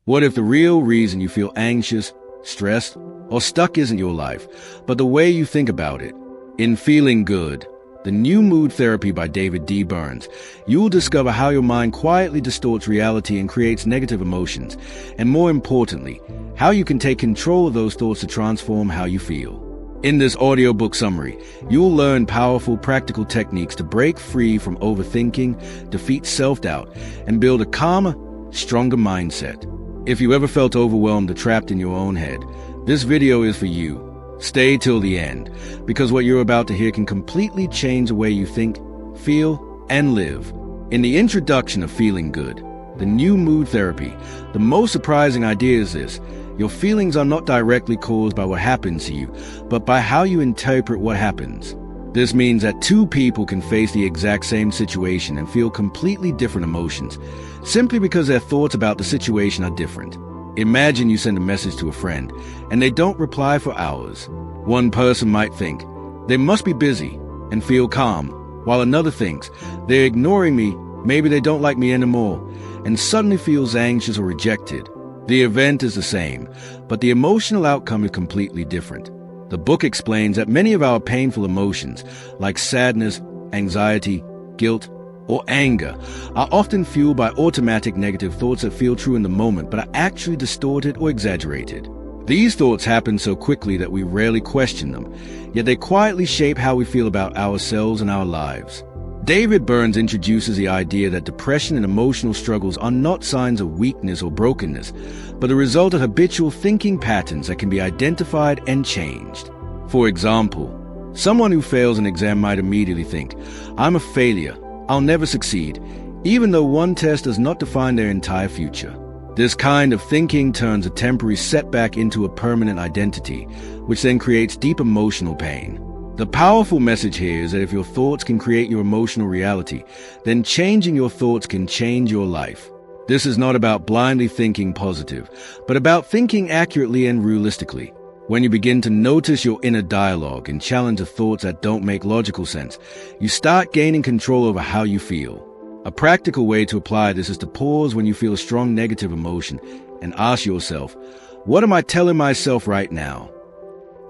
What if the real reason you feel anxious, stressed, or stuck isn't your life, but the way you think about it? In Feeling Good, the new mood therapy by David D. Burns, you will discover how your mind quietly distorts reality and creates negative emotions, and more importantly, how you can take control of those thoughts to transform how you feel. In this audiobook summary, you'll learn powerful, practical techniques to break free from overthinking, defeat self-doubt, and build a calmer, stronger mindset. If you ever felt overwhelmed or trapped in your own head, this video is for you. Stay till the end, because what you're about to hear can completely change the way you think, feel, and live. In the introduction of Feeling Good, the new mood therapy, the most surprising idea is this: your feelings are not directly caused by what happens to you, but by how you interpret what happens. This means that two people can face the exact same situation and feel completely different emotions, simply because their thoughts about the situation are different. Imagine you send a message to a friend, and they don't reply for hours. One person might think, they must be busy, and feel calm, while another thinks, they're ignoring me, maybe they don't like me anymore, and suddenly feels anxious or rejected. The event is the same, but the emotional outcome is completely different. The book explains that many of our painful emotions, like sadness, anxiety, guilt, or anger, are often fueled by automatic negative thoughts that feel true in the moment but are actually distorted or exaggerated. These thoughts happen so quickly that we rarely question them, yet they quietly shape how we feel about ourselves and our lives. David Burns introduces the idea that depression and emotional struggles are not signs of weakness or brokenness, but the result of habitual thinking patterns that can be identified and changed. For example, someone who fails an exam might immediately think, "I'm a failure, I'll never succeed," even though one test does not define their entire future. This kind of thinking turns a temporary setback into a permanent identity, which then creates deep emotional pain. The powerful message here is that if your thoughts can create your emotional reality, then changing your thoughts can change your life. This is not about blindly thinking positive, but about thinking accurately and realistically. When you begin to notice your inner dialogue and challenge the thoughts that don't make logical sense, you start gaining control over how you feel. A practical way to apply this is to pause when you feel a strong negative emotion and ask yourself, what am I telling myself right now?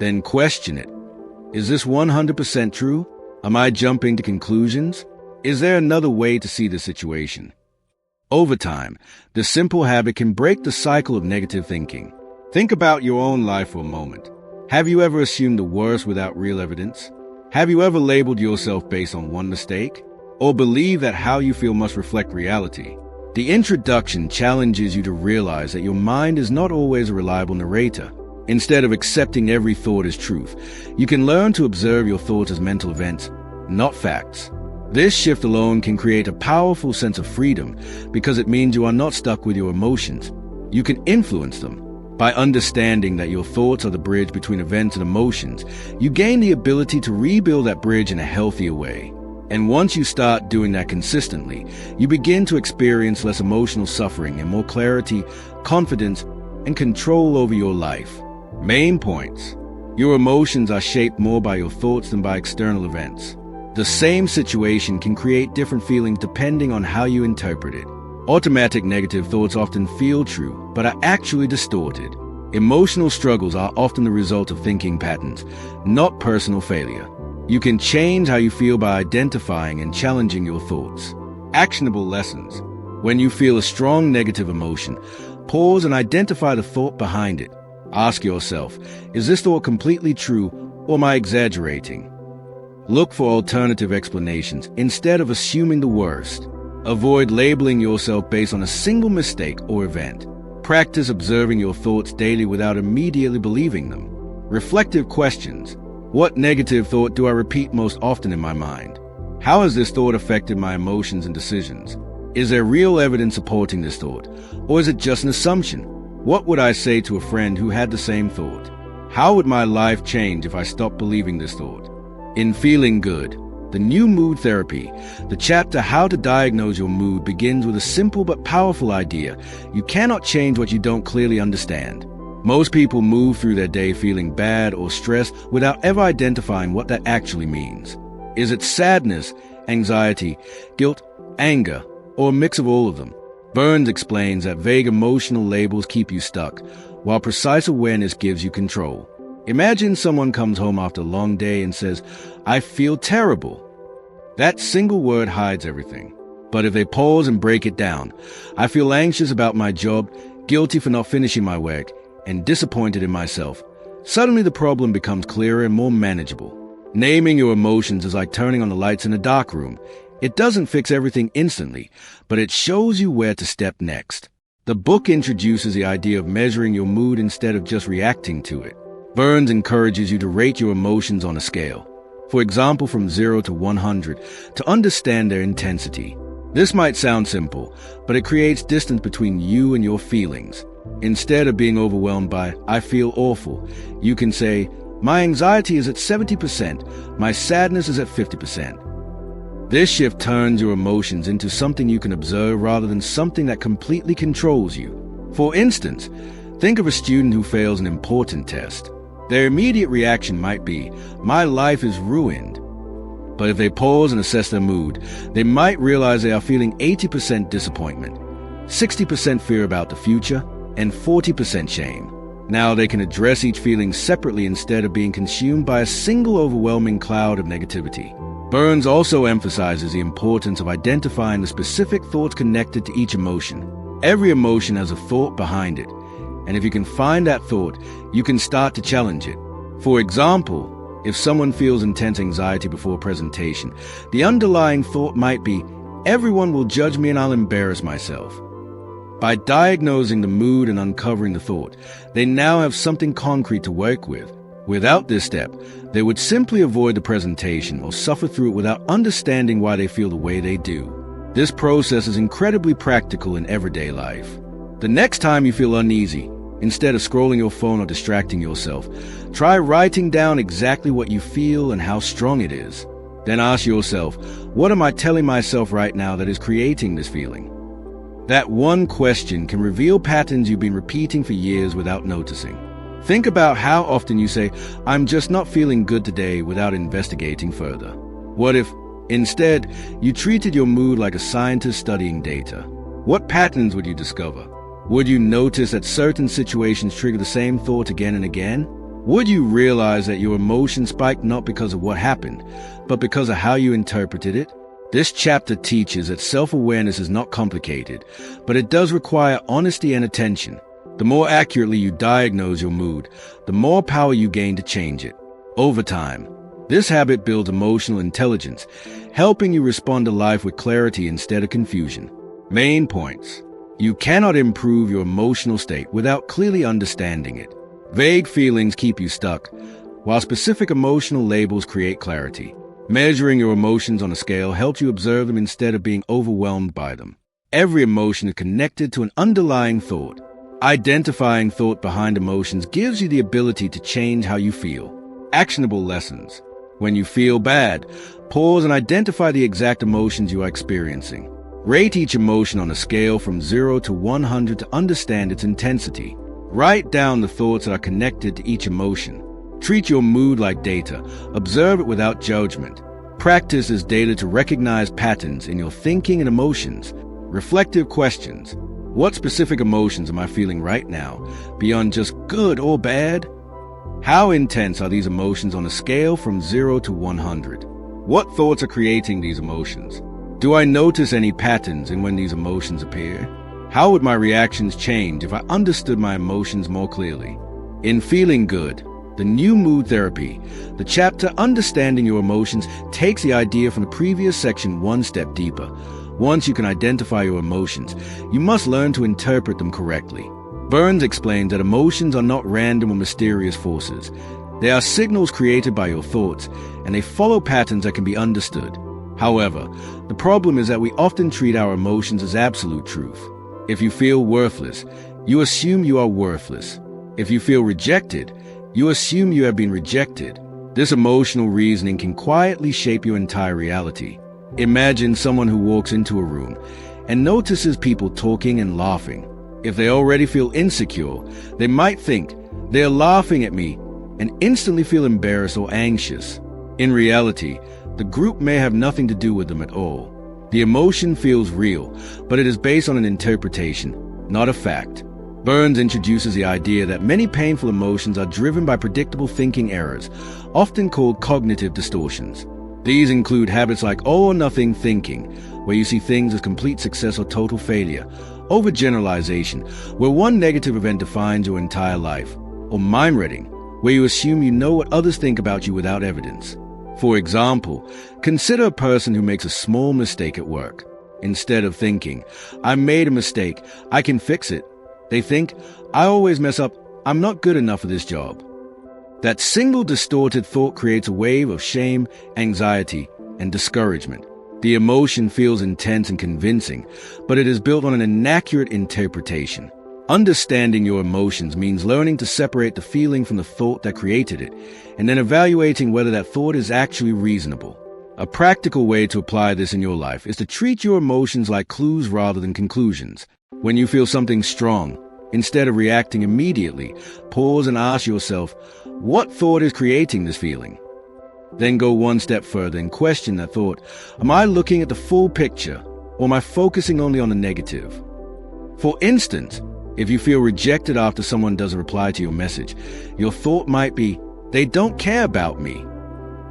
Then question it. Is this 100% true? Am I jumping to conclusions? Is there another way to see the situation? Over time, this simple habit can break the cycle of negative thinking. Think about your own life for a moment. Have you ever assumed the worst without real evidence? Have you ever labeled yourself based on one mistake? Or believe that how you feel must reflect reality? The introduction challenges you to realize that your mind is not always a reliable narrator. Instead of accepting every thought as truth, you can learn to observe your thoughts as mental events, not facts. This shift alone can create a powerful sense of freedom because it means you are not stuck with your emotions. You can influence them. By understanding that your thoughts are the bridge between events and emotions, you gain the ability to rebuild that bridge in a healthier way. And once you start doing that consistently, you begin to experience less emotional suffering and more clarity, confidence, and control over your life. Main points. Your emotions are shaped more by your thoughts than by external events. The same situation can create different feelings depending on how you interpret it. Automatic negative thoughts often feel true, but are actually distorted. Emotional struggles are often the result of thinking patterns, not personal failure. You can change how you feel by identifying and challenging your thoughts. Actionable lessons. When you feel a strong negative emotion, pause and identify the thought behind it. Ask yourself, is this thought completely true or am I exaggerating? Look for alternative explanations instead of assuming the worst. Avoid labeling yourself based on a single mistake or event. Practice observing your thoughts daily without immediately believing them. Reflective questions. What negative thought do I repeat most often in my mind? How has this thought affected my emotions and decisions? Is there real evidence supporting this thought, or is it just an assumption? What would I say to a friend who had the same thought? How would my life change if I stopped believing this thought? In Feeling Good, the new mood therapy, the chapter How to Diagnose Your Mood begins with a simple but powerful idea. You cannot change what you don't clearly understand. Most people move through their day feeling bad or stressed without ever identifying what that actually means. Is it sadness, anxiety, guilt, anger, or a mix of all of them? Burns explains that vague emotional labels keep you stuck, while precise awareness gives you control. Imagine someone comes home after a long day and says, "I feel terrible." That single word hides everything. But if they pause and break it down, "I feel anxious about my job, guilty for not finishing my work, and disappointed in myself," suddenly the problem becomes clearer and more manageable. Naming your emotions is like turning on the lights in a dark room. It doesn't fix everything instantly, but it shows you where to step next. The book introduces the idea of measuring your mood instead of just reacting to it. Burns encourages you to rate your emotions on a scale, for example from 0 to 100, to understand their intensity. This might sound simple, but it creates distance between you and your feelings. Instead of being overwhelmed by, "I feel awful," you can say, "My anxiety is at 70%, my sadness is at 50%. This shift turns your emotions into something you can observe rather than something that completely controls you. For instance, think of a student who fails an important test. Their immediate reaction might be, "My life is ruined." But if they pause and assess their mood, they might realize they are feeling 80% disappointment, 60% fear about the future, and 40% shame. Now they can address each feeling separately instead of being consumed by a single overwhelming cloud of negativity. Burns also emphasizes the importance of identifying the specific thoughts connected to each emotion. Every emotion has a thought behind it, and if you can find that thought, you can start to challenge it. For example, if someone feels intense anxiety before a presentation, the underlying thought might be, "Everyone will judge me and I'll embarrass myself." By diagnosing the mood and uncovering the thought, they now have something concrete to work with. Without this step, they would simply avoid the presentation or suffer through it without understanding why they feel the way they do. This process is incredibly practical in everyday life. The next time you feel uneasy, instead of scrolling your phone or distracting yourself, try writing down exactly what you feel and how strong it is. Then ask yourself, what am I telling myself right now that is creating this feeling? That one question can reveal patterns you've been repeating for years without noticing. Think about how often you say, "I'm just not feeling good today," without investigating further. What if, instead, you treated your mood like a scientist studying data? What patterns would you discover? Would you notice that certain situations trigger the same thought again and again? Would you realize that your emotions spiked not because of what happened, but because of how you interpreted it? This chapter teaches that self-awareness is not complicated, but it does require honesty and attention. The more accurately you diagnose your mood, the more power you gain to change it. Over time, this habit builds emotional intelligence, helping you respond to life with clarity instead of confusion. Main points. You cannot improve your emotional state without clearly understanding it. Vague feelings keep you stuck, while specific emotional labels create clarity. Measuring your emotions on a scale helps you observe them instead of being overwhelmed by them. Every emotion is connected to an underlying thought. Identifying thought behind emotions gives you the ability to change how you feel. Actionable lessons. When you feel bad, pause and identify the exact emotions you are experiencing. Rate each emotion on a scale from 0 to 100 to understand its intensity. Write down the thoughts that are connected to each emotion. Treat your mood like data. Observe it without judgment. Practice this daily to recognize patterns in your thinking and emotions. Reflective questions. What specific emotions am I feeling right now, beyond just good or bad? How intense are these emotions on a scale from 0 to 100? What thoughts are creating these emotions? Do I notice any patterns in when these emotions appear? How would my reactions change if I understood my emotions more clearly? In Feeling Good, the new mood therapy, the chapter Understanding Your Emotions takes the idea from the previous section one step deeper. Once you can identify your emotions, you must learn to interpret them correctly. Burns explains that emotions are not random or mysterious forces. They are signals created by your thoughts, and they follow patterns that can be understood. However, the problem is that we often treat our emotions as absolute truth. If you feel worthless, you assume you are worthless. If you feel rejected, you assume you have been rejected. This emotional reasoning can quietly shape your entire reality. Imagine someone who walks into a room and notices people talking and laughing. If they already feel insecure, they might think, "They are laughing at me," and instantly feel embarrassed or anxious. In reality, the group may have nothing to do with them at all. The emotion feels real, but it is based on an interpretation, not a fact. Burns introduces the idea that many painful emotions are driven by predictable thinking errors, often called cognitive distortions. These include habits like all or nothing thinking, where you see things as complete success or total failure, overgeneralization, where one negative event defines your entire life, or mind reading, where you assume you know what others think about you without evidence. For example, consider a person who makes a small mistake at work. Instead of thinking, I made a mistake, I can fix it, they think, I always mess up, I'm not good enough for this job. That single distorted thought creates a wave of shame, anxiety, and discouragement. The emotion feels intense and convincing, but it is built on an inaccurate interpretation. Understanding your emotions means learning to separate the feeling from the thought that created it, and then evaluating whether that thought is actually reasonable. A practical way to apply this in your life is to treat your emotions like clues rather than conclusions. When you feel something strong, instead of reacting immediately, pause and ask yourself, what thought is creating this feeling? Then go one step further and question that thought. Am I looking at the full picture, or am I focusing only on the negative? For instance, if you feel rejected after someone doesn't reply to your message, your thought might be, they don't care about me.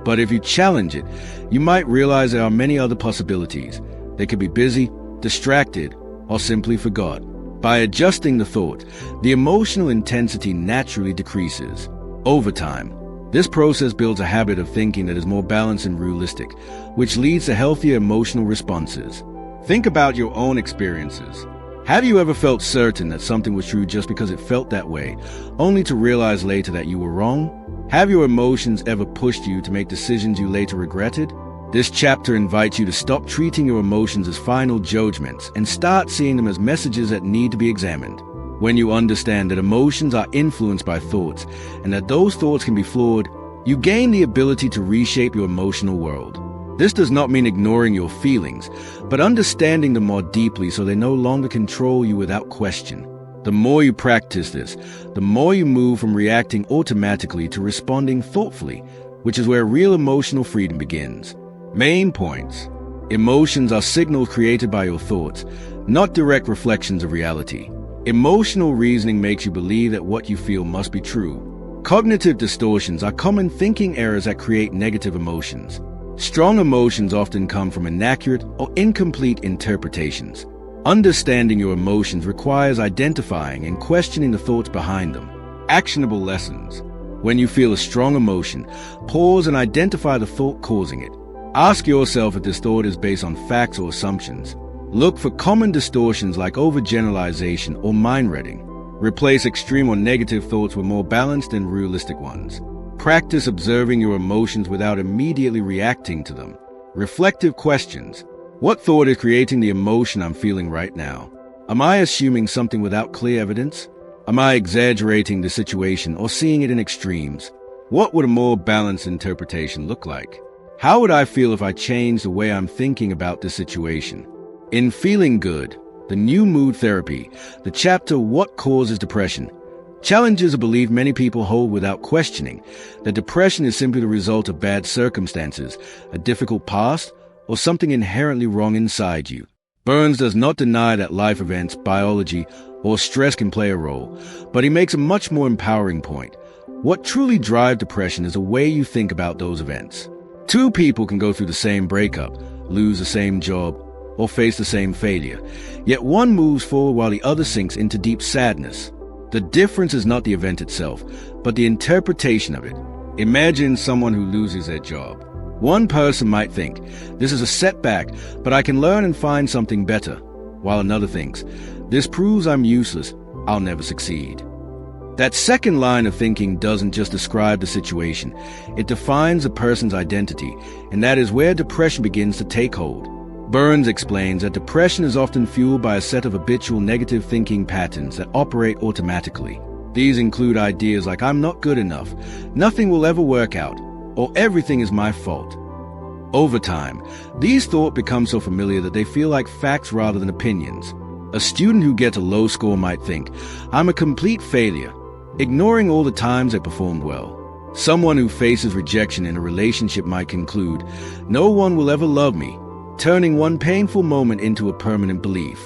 But if you challenge it, you might realize there are many other possibilities. They could be busy, distracted, or simply forgot. By adjusting the thought, the emotional intensity naturally decreases. Over time, this process builds a habit of thinking that is more balanced and realistic, which leads to healthier emotional responses. Think about your own experiences. Have you ever felt certain that something was true just because it felt that way, only to realize later that you were wrong? Have your emotions ever pushed you to make decisions you later regretted? This chapter invites you to stop treating your emotions as final judgments and start seeing them as messages that need to be examined. When you understand that emotions are influenced by thoughts and that those thoughts can be flawed, you gain the ability to reshape your emotional world. This does not mean ignoring your feelings, but understanding them more deeply so they no longer control you without question. The more you practice this, the more you move from reacting automatically to responding thoughtfully, which is where real emotional freedom begins. Main points. Emotions are signals created by your thoughts, not direct reflections of reality. Emotional reasoning makes you believe that what you feel must be true. Cognitive distortions are common thinking errors that create negative emotions. Strong emotions often come from inaccurate or incomplete interpretations. Understanding your emotions requires identifying and questioning the thoughts behind them. Actionable lessons. When you feel a strong emotion, pause and identify the thought causing it. Ask yourself if this thought is based on facts or assumptions. Look for common distortions like overgeneralization or mind reading. Replace extreme or negative thoughts with more balanced and realistic ones. Practice observing your emotions without immediately reacting to them. Reflective questions. What thought is creating the emotion I'm feeling right now? Am I assuming something without clear evidence? Am I exaggerating the situation or seeing it in extremes? What would a more balanced interpretation look like? How would I feel if I changed the way I'm thinking about this situation? In Feeling Good, the new mood therapy, the chapter What Causes Depression challenges a belief many people hold without questioning, that depression is simply the result of bad circumstances, a difficult past, or something inherently wrong inside you. Burns does not deny that life events, biology, or stress can play a role, but he makes a much more empowering point. What truly drives depression is the way you think about those events. Two people can go through the same breakup, lose the same job, or face the same failure, yet one moves forward while the other sinks into deep sadness. The difference is not the event itself, but the interpretation of it. Imagine someone who loses their job. One person might think, this is a setback, but I can learn and find something better, while another thinks, this proves I'm useless, I'll never succeed. That second line of thinking doesn't just describe the situation, it defines a person's identity, and that is where depression begins to take hold. Burns explains that depression is often fueled by a set of habitual negative thinking patterns that operate automatically. These include ideas like I'm not good enough, nothing will ever work out, or everything is my fault. Over time, these thoughts become so familiar that they feel like facts rather than opinions. A student who gets a low score might think, I'm a complete failure, ignoring all the times they performed well. Someone who faces rejection in a relationship might conclude, no one will ever love me, turning one painful moment into a permanent belief.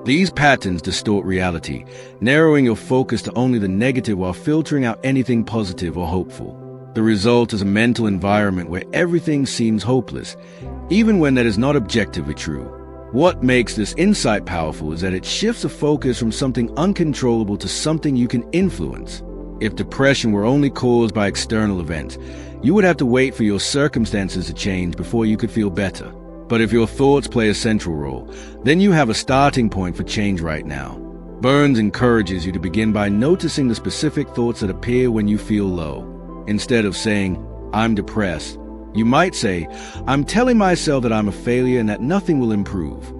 These patterns distort reality, narrowing your focus to only the negative while filtering out anything positive or hopeful. The result is a mental environment where everything seems hopeless, even when that is not objectively true. What makes this insight powerful is that it shifts the focus from something uncontrollable to something you can influence. If depression were only caused by external events, you would have to wait for your circumstances to change before you could feel better. But if your thoughts play a central role, then you have a starting point for change right now. Burns encourages you to begin by noticing the specific thoughts that appear when you feel low. Instead of saying, "I'm depressed," you might say, "I'm telling myself that I'm a failure and that nothing will improve."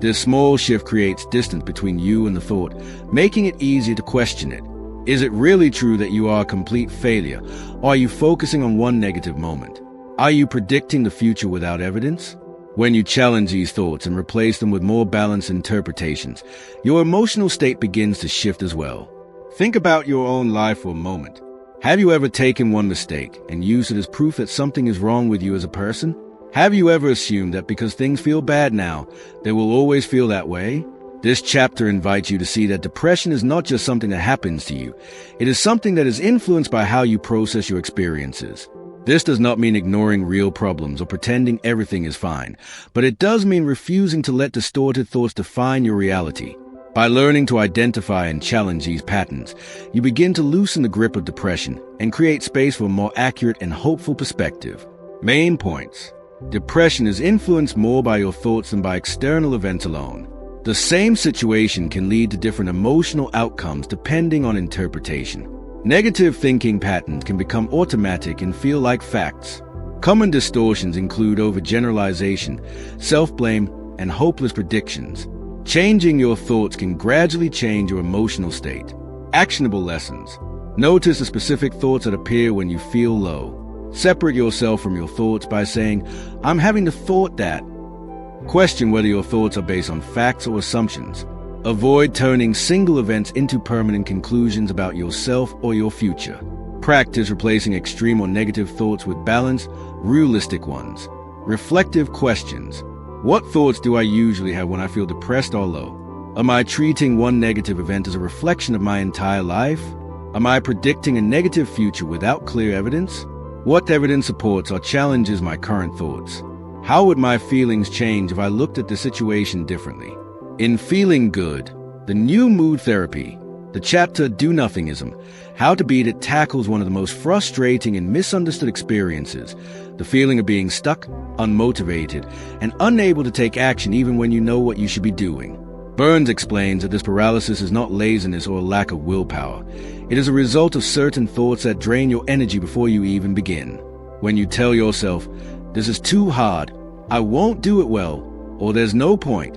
This small shift creates distance between you and the thought, making it easier to question it. Is it really true that you are a complete failure, or are you focusing on one negative moment? Are you predicting the future without evidence? When you challenge these thoughts and replace them with more balanced interpretations, your emotional state begins to shift as well. Think about your own life for a moment. Have you ever taken one mistake and used it as proof that something is wrong with you as a person? Have you ever assumed that because things feel bad now, they will always feel that way? This chapter invites you to see that depression is not just something that happens to you. It is something that is influenced by how you process your experiences. This does not mean ignoring real problems or pretending everything is fine, but it does mean refusing to let distorted thoughts define your reality. By learning to identify and challenge these patterns, you begin to loosen the grip of depression and create space for a more accurate and hopeful perspective. Main points. Depression is influenced more by your thoughts than by external events alone. The same situation can lead to different emotional outcomes depending on interpretation. Negative thinking patterns can become automatic and feel like facts. Common distortions include overgeneralization, self-blame, and hopeless predictions. Changing your thoughts can gradually change your emotional state. Actionable lessons. Notice the specific thoughts that appear when you feel low. Separate yourself from your thoughts by saying, "I'm having the thought that." Question whether your thoughts are based on facts or assumptions. Avoid turning single events into permanent conclusions about yourself or your future. Practice replacing extreme or negative thoughts with balanced, realistic ones. Reflective questions. What thoughts do I usually have when I feel depressed or low? Am I treating one negative event as a reflection of my entire life? Am I predicting a negative future without clear evidence? What evidence supports or challenges my current thoughts? How would my feelings change if I looked at the situation differently? In Feeling Good, the new mood therapy, the chapter Do Nothingism, How to Beat It tackles one of the most frustrating and misunderstood experiences, the feeling of being stuck, unmotivated, and unable to take action even when you know what you should be doing. Burns explains that this paralysis is not laziness or a lack of willpower. It is a result of certain thoughts that drain your energy before you even begin. When you tell yourself, "This is too hard, I won't do it well," or "there's no point,"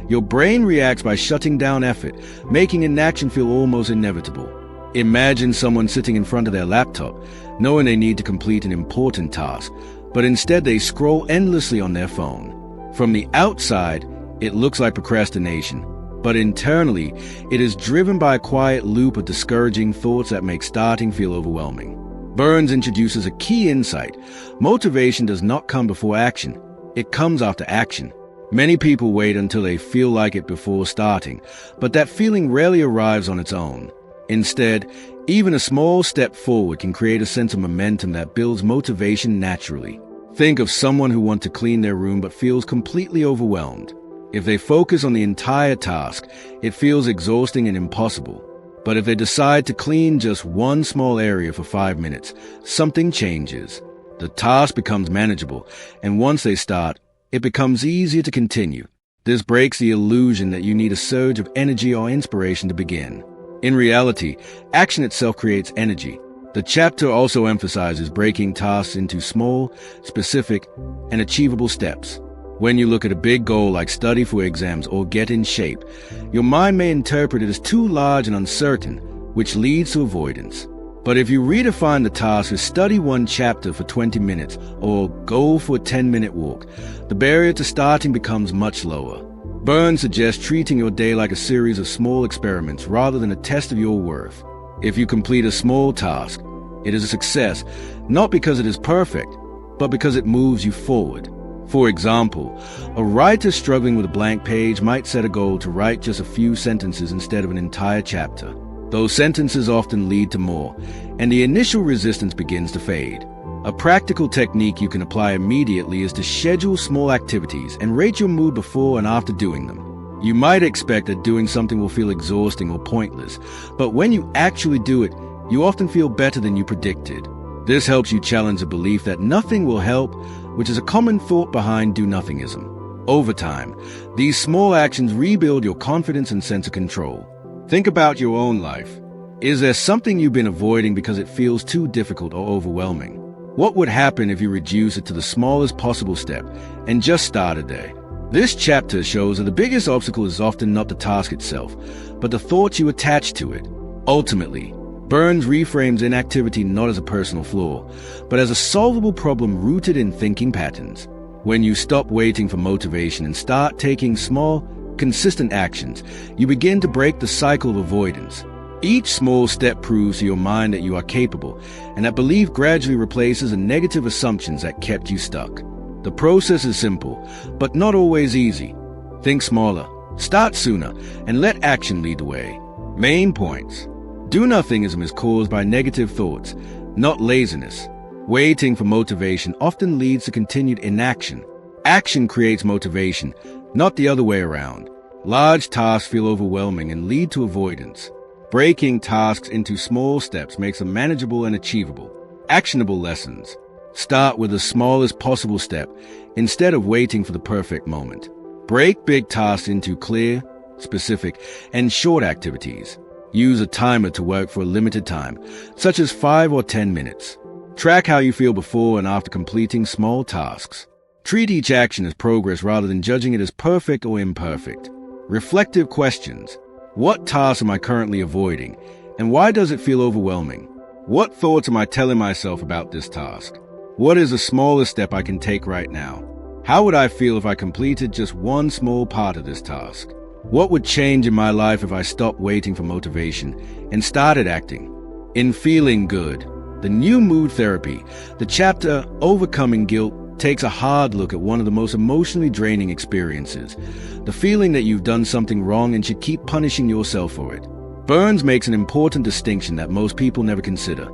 your brain reacts by shutting down effort, making inaction feel almost inevitable. Imagine someone sitting in front of their laptop, knowing they need to complete an important task, but instead they scroll endlessly on their phone. From the outside, it looks like procrastination, but internally, it is driven by a quiet loop of discouraging thoughts that make starting feel overwhelming. Burns introduces a key insight. Motivation does not come before action. It comes after action. Many people wait until they feel like it before starting, but that feeling rarely arrives on its own. Instead, even a small step forward can create a sense of momentum that builds motivation naturally. Think of someone who wants to clean their room but feels completely overwhelmed. If they focus on the entire task, it feels exhausting and impossible. But if they decide to clean just one small area for 5 minutes, something changes. The task becomes manageable, and once they start, it becomes easier to continue. This breaks the illusion that you need a surge of energy or inspiration to begin. In reality, action itself creates energy. The chapter also emphasizes breaking tasks into small, specific, and achievable steps. When you look at a big goal like study for exams or get in shape, your mind may interpret it as too large and uncertain, which leads to avoidance. But if you redefine the task as study one chapter for 20 minutes or go for a 10-minute walk, the barrier to starting becomes much lower. Burns suggests treating your day like a series of small experiments rather than a test of your worth. If you complete a small task, it is a success, not because it is perfect, but because it moves you forward. For example, a writer struggling with a blank page might set a goal to write just a few sentences instead of an entire chapter. Those sentences often lead to more, and the initial resistance begins to fade. A practical technique you can apply immediately is to schedule small activities and rate your mood before and after doing them. You might expect that doing something will feel exhausting or pointless, but when you actually do it, you often feel better than you predicted. This helps you challenge the belief that nothing will help, which is a common thought behind do-nothingism. Over time, these small actions rebuild your confidence and sense of control. Think about your own life. Is there something you've been avoiding because it feels too difficult or overwhelming? What would happen if you reduce it to the smallest possible step and just started there? This chapter shows that the biggest obstacle is often not the task itself, but the thoughts you attach to it. Ultimately, Burns reframes inactivity not as a personal flaw, but as a solvable problem rooted in thinking patterns. When you stop waiting for motivation and start taking small, consistent actions, you begin to break the cycle of avoidance. Each small step proves to your mind that you are capable, and that belief gradually replaces the negative assumptions that kept you stuck. The process is simple, but not always easy. Think smaller, start sooner, and let action lead the way. Main points. Do-nothingism is caused by negative thoughts, not laziness. Waiting for motivation often leads to continued inaction. Action creates motivation, not the other way around. Large tasks feel overwhelming and lead to avoidance. Breaking tasks into small steps makes them manageable and achievable. Actionable lessons. Start with the smallest possible step instead of waiting for the perfect moment. Break big tasks into clear, specific, and short activities. Use a timer to work for a limited time, such as 5 or 10 minutes. Track how you feel before and after completing small tasks. Treat each action as progress rather than judging it as perfect or imperfect. Reflective questions. What tasks am I currently avoiding, and why does it feel overwhelming? What thoughts am I telling myself about this task? What is the smallest step I can take right now? How would I feel if I completed just one small part of this task? What would change in my life if I stopped waiting for motivation and started acting? In Feeling Good, the new mood therapy, the chapter Overcoming Guilt takes a hard look at one of the most emotionally draining experiences, the feeling that you've done something wrong and should keep punishing yourself for it. Burns makes an important distinction that most people never consider.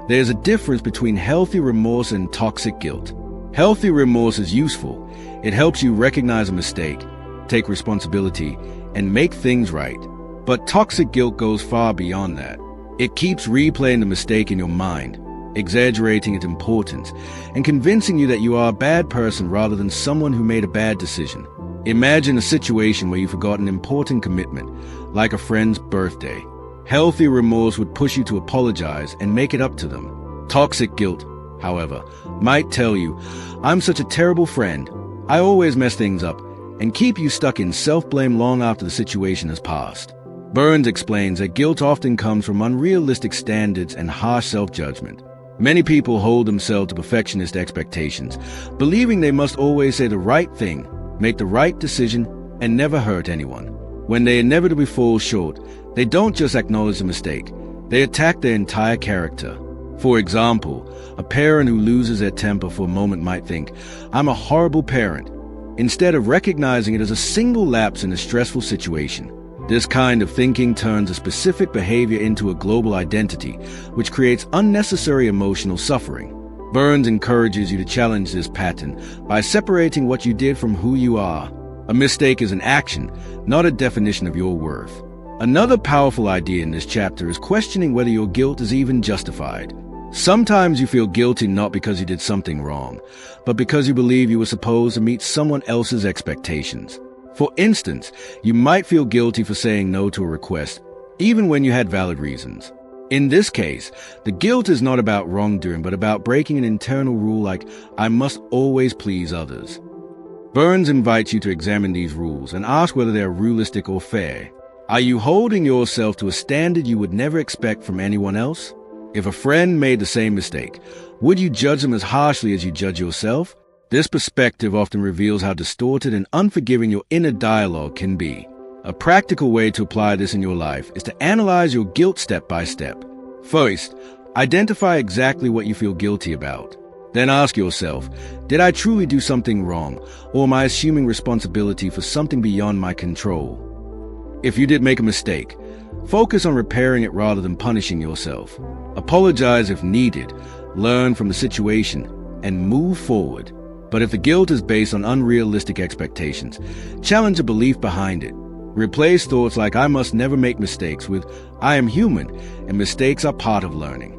There's a difference between healthy remorse and toxic guilt. Healthy remorse is useful. It helps you recognize a mistake, take responsibility, and make things right. But toxic guilt goes far beyond that. It keeps replaying the mistake in your mind, exaggerating its importance, and convincing you that you are a bad person rather than someone who made a bad decision. Imagine a situation where you forgot an important commitment, like a friend's birthday. Healthy remorse would push you to apologize and make it up to them. Toxic guilt, however, might tell you, "I'm such a terrible friend. I always mess things up," and keep you stuck in self-blame long after the situation has passed. Burns explains that guilt often comes from unrealistic standards and harsh self-judgment. Many people hold themselves to perfectionist expectations, believing they must always say the right thing, make the right decision, and never hurt anyone. When they inevitably fall short, they don't just acknowledge the mistake, they attack their entire character. For example, a parent who loses their temper for a moment might think, "I'm a horrible parent," instead of recognizing it as a single lapse in a stressful situation. This kind of thinking turns a specific behavior into a global identity, which creates unnecessary emotional suffering. Burns encourages you to challenge this pattern by separating what you did from who you are. A mistake is an action, not a definition of your worth. Another powerful idea in this chapter is questioning whether your guilt is even justified. Sometimes you feel guilty not because you did something wrong, but because you believe you were supposed to meet someone else's expectations. For instance, you might feel guilty for saying no to a request, even when you had valid reasons. In this case, the guilt is not about wrongdoing, but about breaking an internal rule like, "I must always please others." Burns invites you to examine these rules and ask whether they are realistic or fair. Are you holding yourself to a standard you would never expect from anyone else? If a friend made the same mistake, would you judge them as harshly as you judge yourself? This perspective often reveals how distorted and unforgiving your inner dialogue can be. A practical way to apply this in your life is to analyze your guilt step by step. First, identify exactly what you feel guilty about. Then ask yourself, did I truly do something wrong, or am I assuming responsibility for something beyond my control? If you did make a mistake, focus on repairing it rather than punishing yourself. Apologize if needed, learn from the situation, and move forward. But if the guilt is based on unrealistic expectations, challenge the belief behind it. Replace thoughts like "I must never make mistakes" with "I am human, and mistakes are part of learning."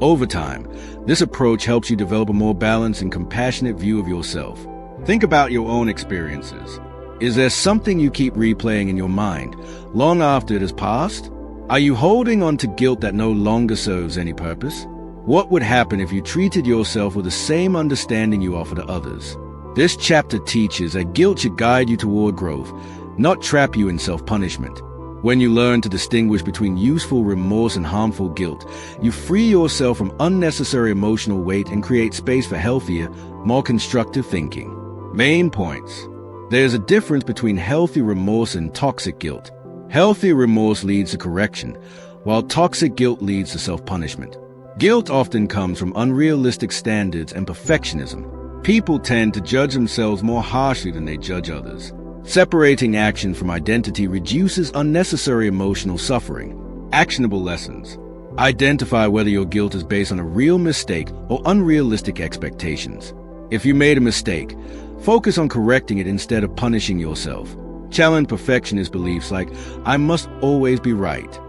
Over time, this approach helps you develop a more balanced and compassionate view of yourself. Think about your own experiences. Is there something you keep replaying in your mind long after it has passed? Are you holding on to guilt that no longer serves any purpose? What would happen if you treated yourself with the same understanding you offer to others? This chapter teaches that guilt should guide you toward growth, not trap you in self-punishment. When you learn to distinguish between useful remorse and harmful guilt, you free yourself from unnecessary emotional weight and create space for healthier, more constructive thinking. Main points. There's a difference between healthy remorse and toxic guilt. Healthy remorse leads to correction, while toxic guilt leads to self-punishment. Guilt often comes from unrealistic standards and perfectionism. People tend to judge themselves more harshly than they judge others. Separating action from identity reduces unnecessary emotional suffering. Actionable lessons. Identify whether your guilt is based on a real mistake or unrealistic expectations. If you made a mistake, focus on correcting it instead of punishing yourself. Challenge perfectionist beliefs like "I must always be right."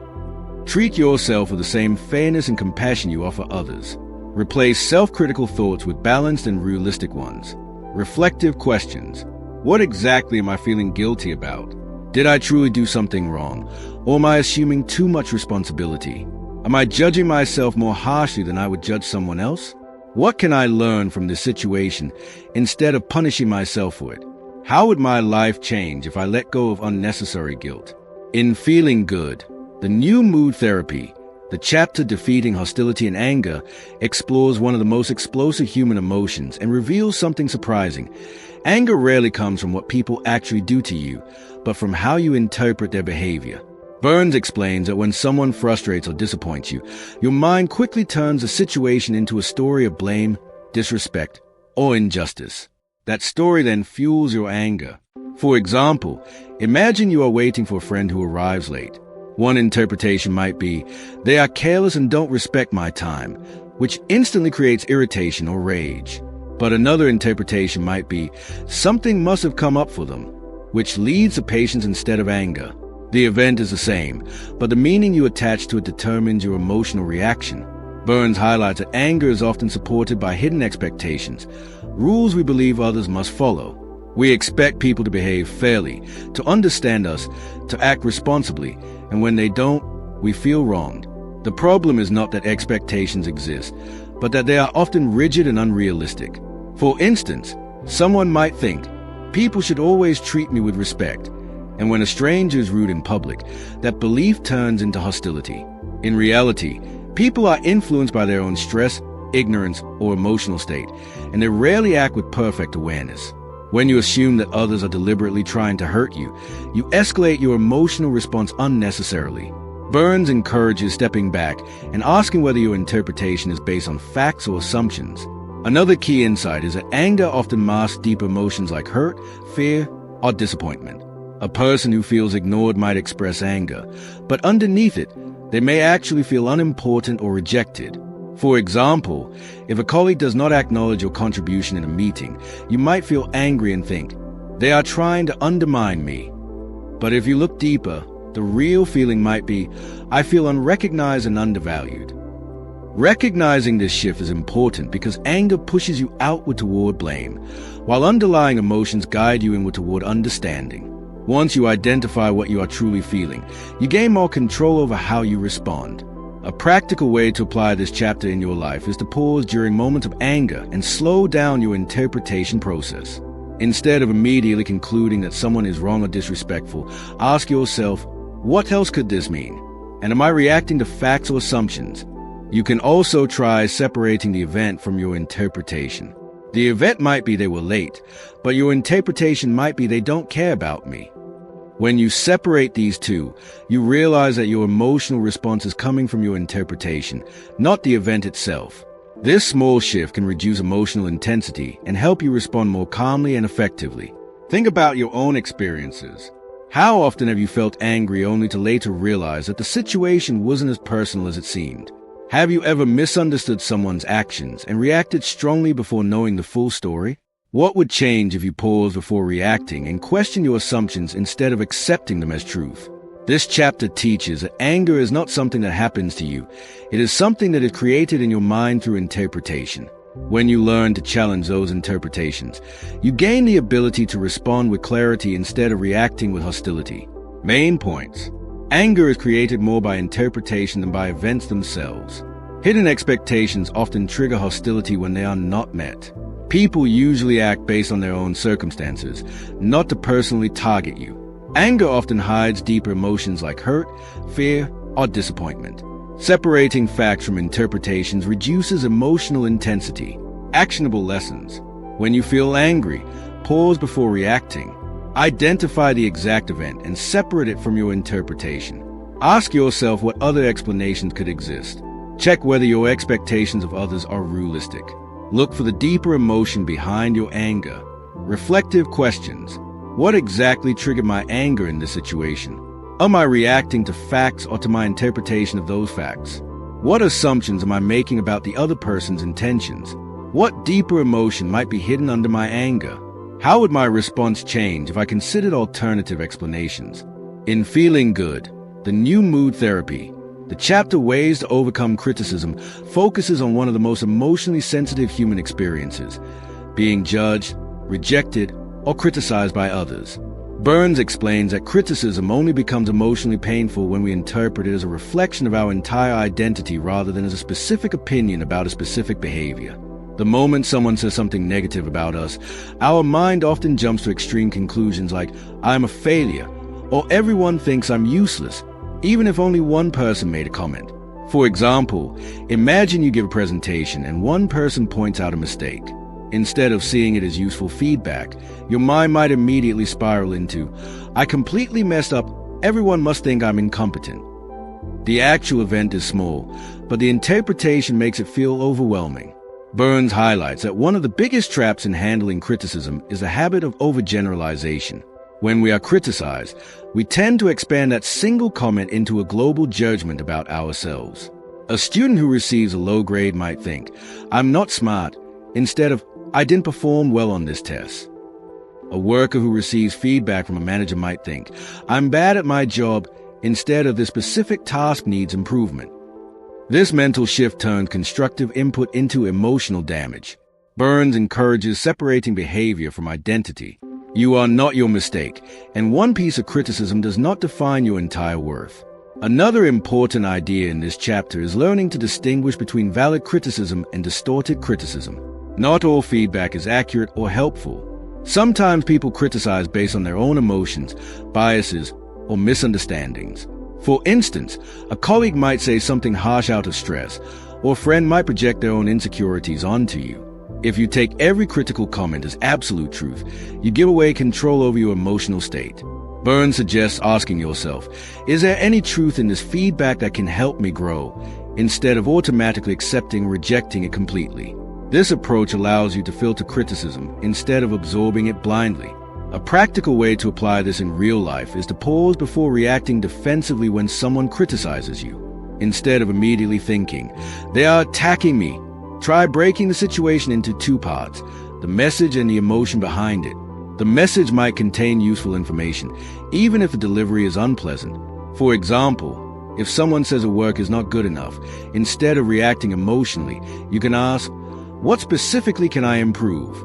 Treat yourself with the same fairness and compassion you offer others. Replace self-critical thoughts with balanced and realistic ones. Reflective questions. What exactly am I feeling guilty about? Did I truly do something wrong? Or am I assuming too much responsibility? Am I judging myself more harshly than I would judge someone else? What can I learn from this situation instead of punishing myself for it? How would my life change if I let go of unnecessary guilt? In Feeling Good, the new mood therapy, the chapter Defeating Hostility and Anger explores one of the most explosive human emotions and reveals something surprising. Anger rarely comes from what people actually do to you, but from how you interpret their behavior. Burns explains that when someone frustrates or disappoints you, your mind quickly turns the situation into a story of blame, disrespect, or injustice. That story then fuels your anger. For example, imagine you are waiting for a friend who arrives late. One interpretation might be, "They are careless and don't respect my time," which instantly creates irritation or rage. But another interpretation might be, "Something must have come up for them," which leads to patience instead of anger. The event is the same, but the meaning you attach to it determines your emotional reaction. Burns highlights that anger is often supported by hidden expectations, rules we believe others must follow. We expect people to behave fairly, to understand us, to act responsibly, and when they don't, we feel wronged. The problem is not that expectations exist, but that they are often rigid and unrealistic. For instance, someone might think, "People should always treat me with respect," and when a stranger is rude in public, that belief turns into hostility. In reality, people are influenced by their own stress, ignorance, or emotional state, and they rarely act with perfect awareness. When you assume that others are deliberately trying to hurt you, you escalate your emotional response unnecessarily. Burns encourages stepping back and asking whether your interpretation is based on facts or assumptions. Another key insight is that anger often masks deep emotions like hurt, fear, or disappointment. A person who feels ignored might express anger, but underneath it, they may actually feel unimportant or rejected. For example, if a colleague does not acknowledge your contribution in a meeting, you might feel angry and think, "They are trying to undermine me." But if you look deeper, the real feeling might be, "I feel unrecognized and undervalued." Recognizing this shift is important because anger pushes you outward toward blame, while underlying emotions guide you inward toward understanding. Once you identify what you are truly feeling, you gain more control over how you respond. A practical way to apply this chapter in your life is to pause during moments of anger and slow down your interpretation process. Instead of immediately concluding that someone is wrong or disrespectful, ask yourself, what else could this mean? And am I reacting to facts or assumptions? You can also try separating the event from your interpretation. The event might be they were late, but your interpretation might be they don't care about me. When you separate these two, you realize that your emotional response is coming from your interpretation, not the event itself. This small shift can reduce emotional intensity and help you respond more calmly and effectively. Think about your own experiences. How often have you felt angry only to later realize that the situation wasn't as personal as it seemed? Have you ever misunderstood someone's actions and reacted strongly before knowing the full story? What would change if you paused before reacting and questioned your assumptions instead of accepting them as truth? This chapter teaches that anger is not something that happens to you. It is something that is created in your mind through interpretation. When you learn to challenge those interpretations, you gain the ability to respond with clarity instead of reacting with hostility. Main points. Anger is created more by interpretation than by events themselves. Hidden expectations often trigger hostility when they are not met. People usually act based on their own circumstances, not to personally target you. Anger often hides deeper emotions like hurt, fear, or disappointment. Separating facts from interpretations reduces emotional intensity. Actionable lessons. When you feel angry, pause before reacting. Identify the exact event and separate it from your interpretation. Ask yourself what other explanations could exist. Check whether your expectations of others are realistic. Look for the deeper emotion behind your anger. Reflective questions. What exactly triggered my anger in this situation? Am I reacting to facts or to my interpretation of those facts? What assumptions am I making about the other person's intentions? What deeper emotion might be hidden under my anger? How would my response change if I considered alternative explanations? In Feeling Good, the new mood therapy, the chapter Ways to Overcome Criticism focuses on one of the most emotionally sensitive human experiences, being judged, rejected, or criticized by others. Burns explains that criticism only becomes emotionally painful when we interpret it as a reflection of our entire identity rather than as a specific opinion about a specific behavior. The moment someone says something negative about us, our mind often jumps to extreme conclusions like, I'm a failure, or everyone thinks I'm useless, even if only one person made a comment. For example, imagine you give a presentation and one person points out a mistake. Instead of seeing it as useful feedback, your mind might immediately spiral into, I completely messed up, everyone must think I'm incompetent. The actual event is small, but the interpretation makes it feel overwhelming. Burns highlights that one of the biggest traps in handling criticism is the habit of overgeneralization. When we are criticized, we tend to expand that single comment into a global judgment about ourselves. A student who receives a low grade might think, I'm not smart, instead of, I didn't perform well on this test. A worker who receives feedback from a manager might think, I'm bad at my job, instead of this specific task needs improvement. This mental shift turns constructive input into emotional damage. Burns encourages separating behavior from identity. You are not your mistake, and one piece of criticism does not define your entire worth. Another important idea in this chapter is learning to distinguish between valid criticism and distorted criticism. Not all feedback is accurate or helpful. Sometimes people criticize based on their own emotions, biases, or misunderstandings. For instance, a colleague might say something harsh out of stress, or a friend might project their own insecurities onto you. If you take every critical comment as absolute truth, you give away control over your emotional state. Burns suggests asking yourself, is there any truth in this feedback that can help me grow, instead of automatically accepting or rejecting it completely? This approach allows you to filter criticism instead of absorbing it blindly. A practical way to apply this in real life is to pause before reacting defensively when someone criticizes you. Instead of immediately thinking, they are attacking me, try breaking the situation into two parts, the message and the emotion behind it. The message might contain useful information, even if the delivery is unpleasant. For example, if someone says a work is not good enough, instead of reacting emotionally, you can ask, what specifically can I improve?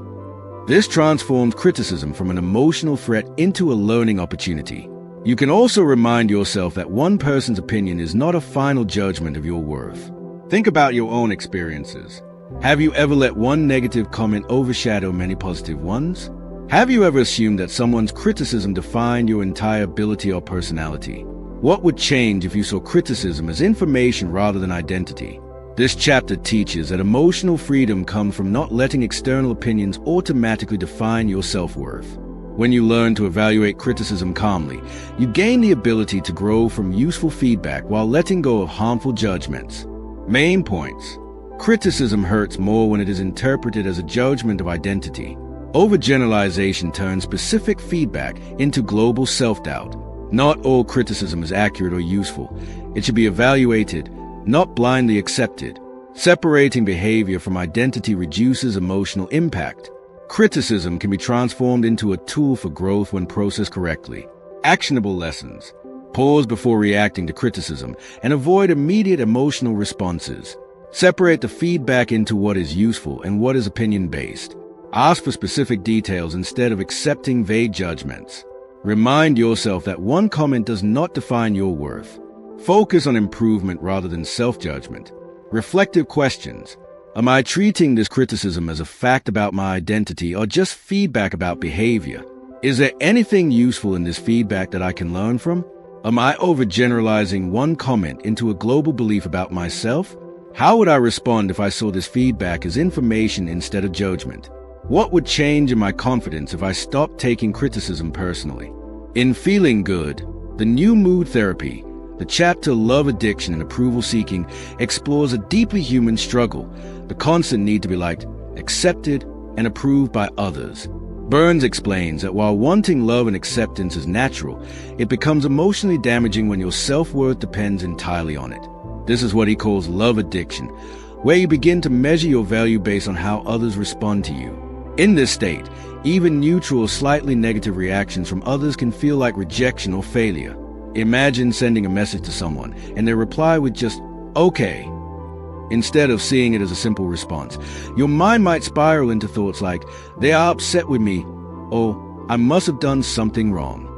This transforms criticism from an emotional threat into a learning opportunity. You can also remind yourself that one person's opinion is not a final judgment of your worth. Think about your own experiences. Have you ever let one negative comment overshadow many positive ones? Have you ever assumed that someone's criticism defined your entire ability or personality? What would change if you saw criticism as information rather than identity? This chapter teaches that emotional freedom comes from not letting external opinions automatically define your self-worth. When you learn to evaluate criticism calmly, you gain the ability to grow from useful feedback while letting go of harmful judgments. Main points. Criticism hurts more when it is interpreted as a judgment of identity. Overgeneralization turns specific feedback into global self-doubt. Not all criticism is accurate or useful. It should be evaluated, not blindly accepted. Separating behavior from identity reduces emotional impact. Criticism can be transformed into a tool for growth when processed correctly. Actionable lessons. Pause before reacting to criticism and avoid immediate emotional responses. Separate the feedback into what is useful and what is opinion-based. Ask for specific details instead of accepting vague judgments. Remind yourself that one comment does not define your worth. Focus on improvement rather than self-judgment. Reflective questions. Am I treating this criticism as a fact about my identity or just feedback about behavior? Is there anything useful in this feedback that I can learn from? Am I overgeneralizing one comment into a global belief about myself? How would I respond if I saw this feedback as information instead of judgment? What would change in my confidence if I stopped taking criticism personally? In Feeling Good, the new mood therapy, the chapter Love Addiction and Approval Seeking explores a deeply human struggle, the constant need to be liked, accepted, and approved by others. Burns explains that while wanting love and acceptance is natural, it becomes emotionally damaging when your self-worth depends entirely on it. This is what he calls love addiction, where you begin to measure your value based on how others respond to you. In this state, even neutral or slightly negative reactions from others can feel like rejection or failure. Imagine sending a message to someone and their reply with just, "okay," instead of seeing it as a simple response. Your mind might spiral into thoughts like, "they are upset with me," or "I must have done something wrong."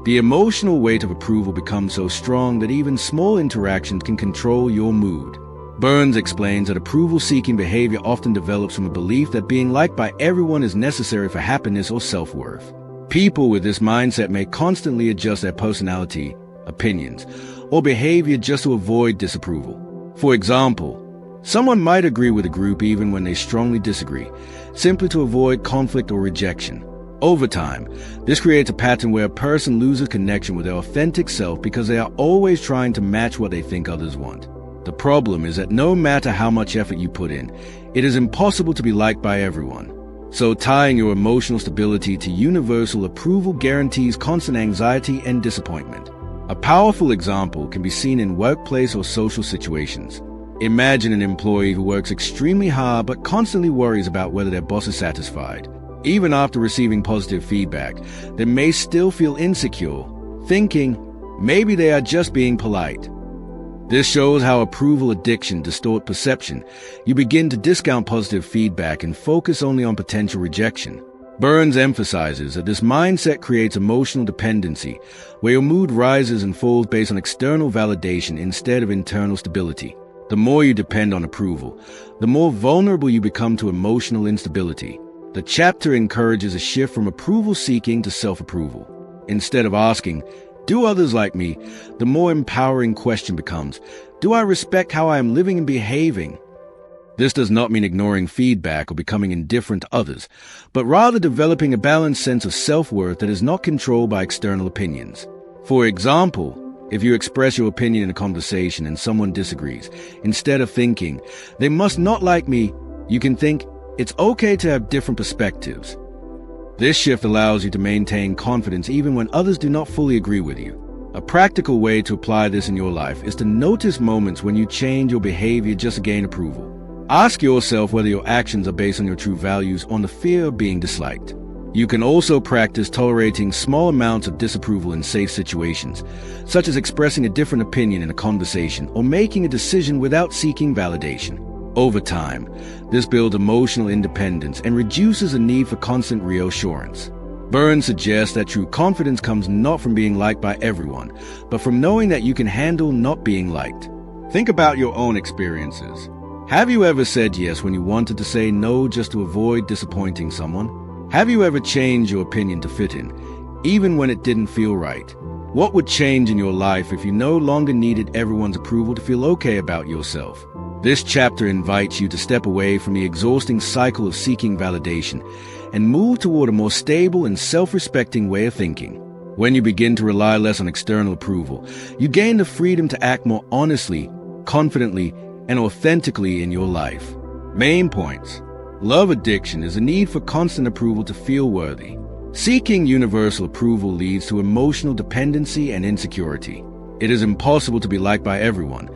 The emotional weight of approval becomes so strong that even small interactions can control your mood. Burns explains that approval-seeking behavior often develops from a belief that being liked by everyone is necessary for happiness or self-worth. People with this mindset may constantly adjust their personality, opinions, or behavior just to avoid disapproval. For example, someone might agree with a group even when they strongly disagree, simply to avoid conflict or rejection. Over time, this creates a pattern where a person loses connection with their authentic self because they are always trying to match what they think others want. The problem is that no matter how much effort you put in, it is impossible to be liked by everyone. So tying your emotional stability to universal approval guarantees constant anxiety and disappointment. A powerful example can be seen in workplace or social situations. Imagine an employee who works extremely hard but constantly worries about whether their boss is satisfied. Even after receiving positive feedback, they may still feel insecure, thinking maybe they are just being polite. This shows how approval addiction distorts perception. You begin to discount positive feedback and focus only on potential rejection. Burns emphasizes that this mindset creates emotional dependency, where your mood rises and falls based on external validation instead of internal stability. The more you depend on approval, the more vulnerable you become to emotional instability. The chapter encourages a shift from approval-seeking to self-approval. Instead of asking, "Do others like me?" the more empowering question becomes, "Do I respect how I am living and behaving?" This does not mean ignoring feedback or becoming indifferent to others, but rather developing a balanced sense of self-worth that is not controlled by external opinions. For example, if you express your opinion in a conversation and someone disagrees, instead of thinking, "they must not like me," you can think, "it's okay to have different perspectives." This shift allows you to maintain confidence even when others do not fully agree with you. A practical way to apply this in your life is to notice moments when you change your behavior just to gain approval. Ask yourself whether your actions are based on your true values or on the fear of being disliked. You can also practice tolerating small amounts of disapproval in safe situations, such as expressing a different opinion in a conversation or making a decision without seeking validation. Over time, this builds emotional independence and reduces the need for constant reassurance. Burns suggests that true confidence comes not from being liked by everyone, but from knowing that you can handle not being liked. Think about your own experiences. Have you ever said yes when you wanted to say no just to avoid disappointing someone? Have you ever changed your opinion to fit in, even when it didn't feel right? What would change in your life if you no longer needed everyone's approval to feel okay about yourself? This chapter invites you to step away from the exhausting cycle of seeking validation and move toward a more stable and self-respecting way of thinking. When you begin to rely less on external approval, you gain the freedom to act more honestly, confidently, and authentically in your life. Main points. Love addiction is a need for constant approval to feel worthy. Seeking universal approval leads to emotional dependency and insecurity. It is impossible to be liked by everyone,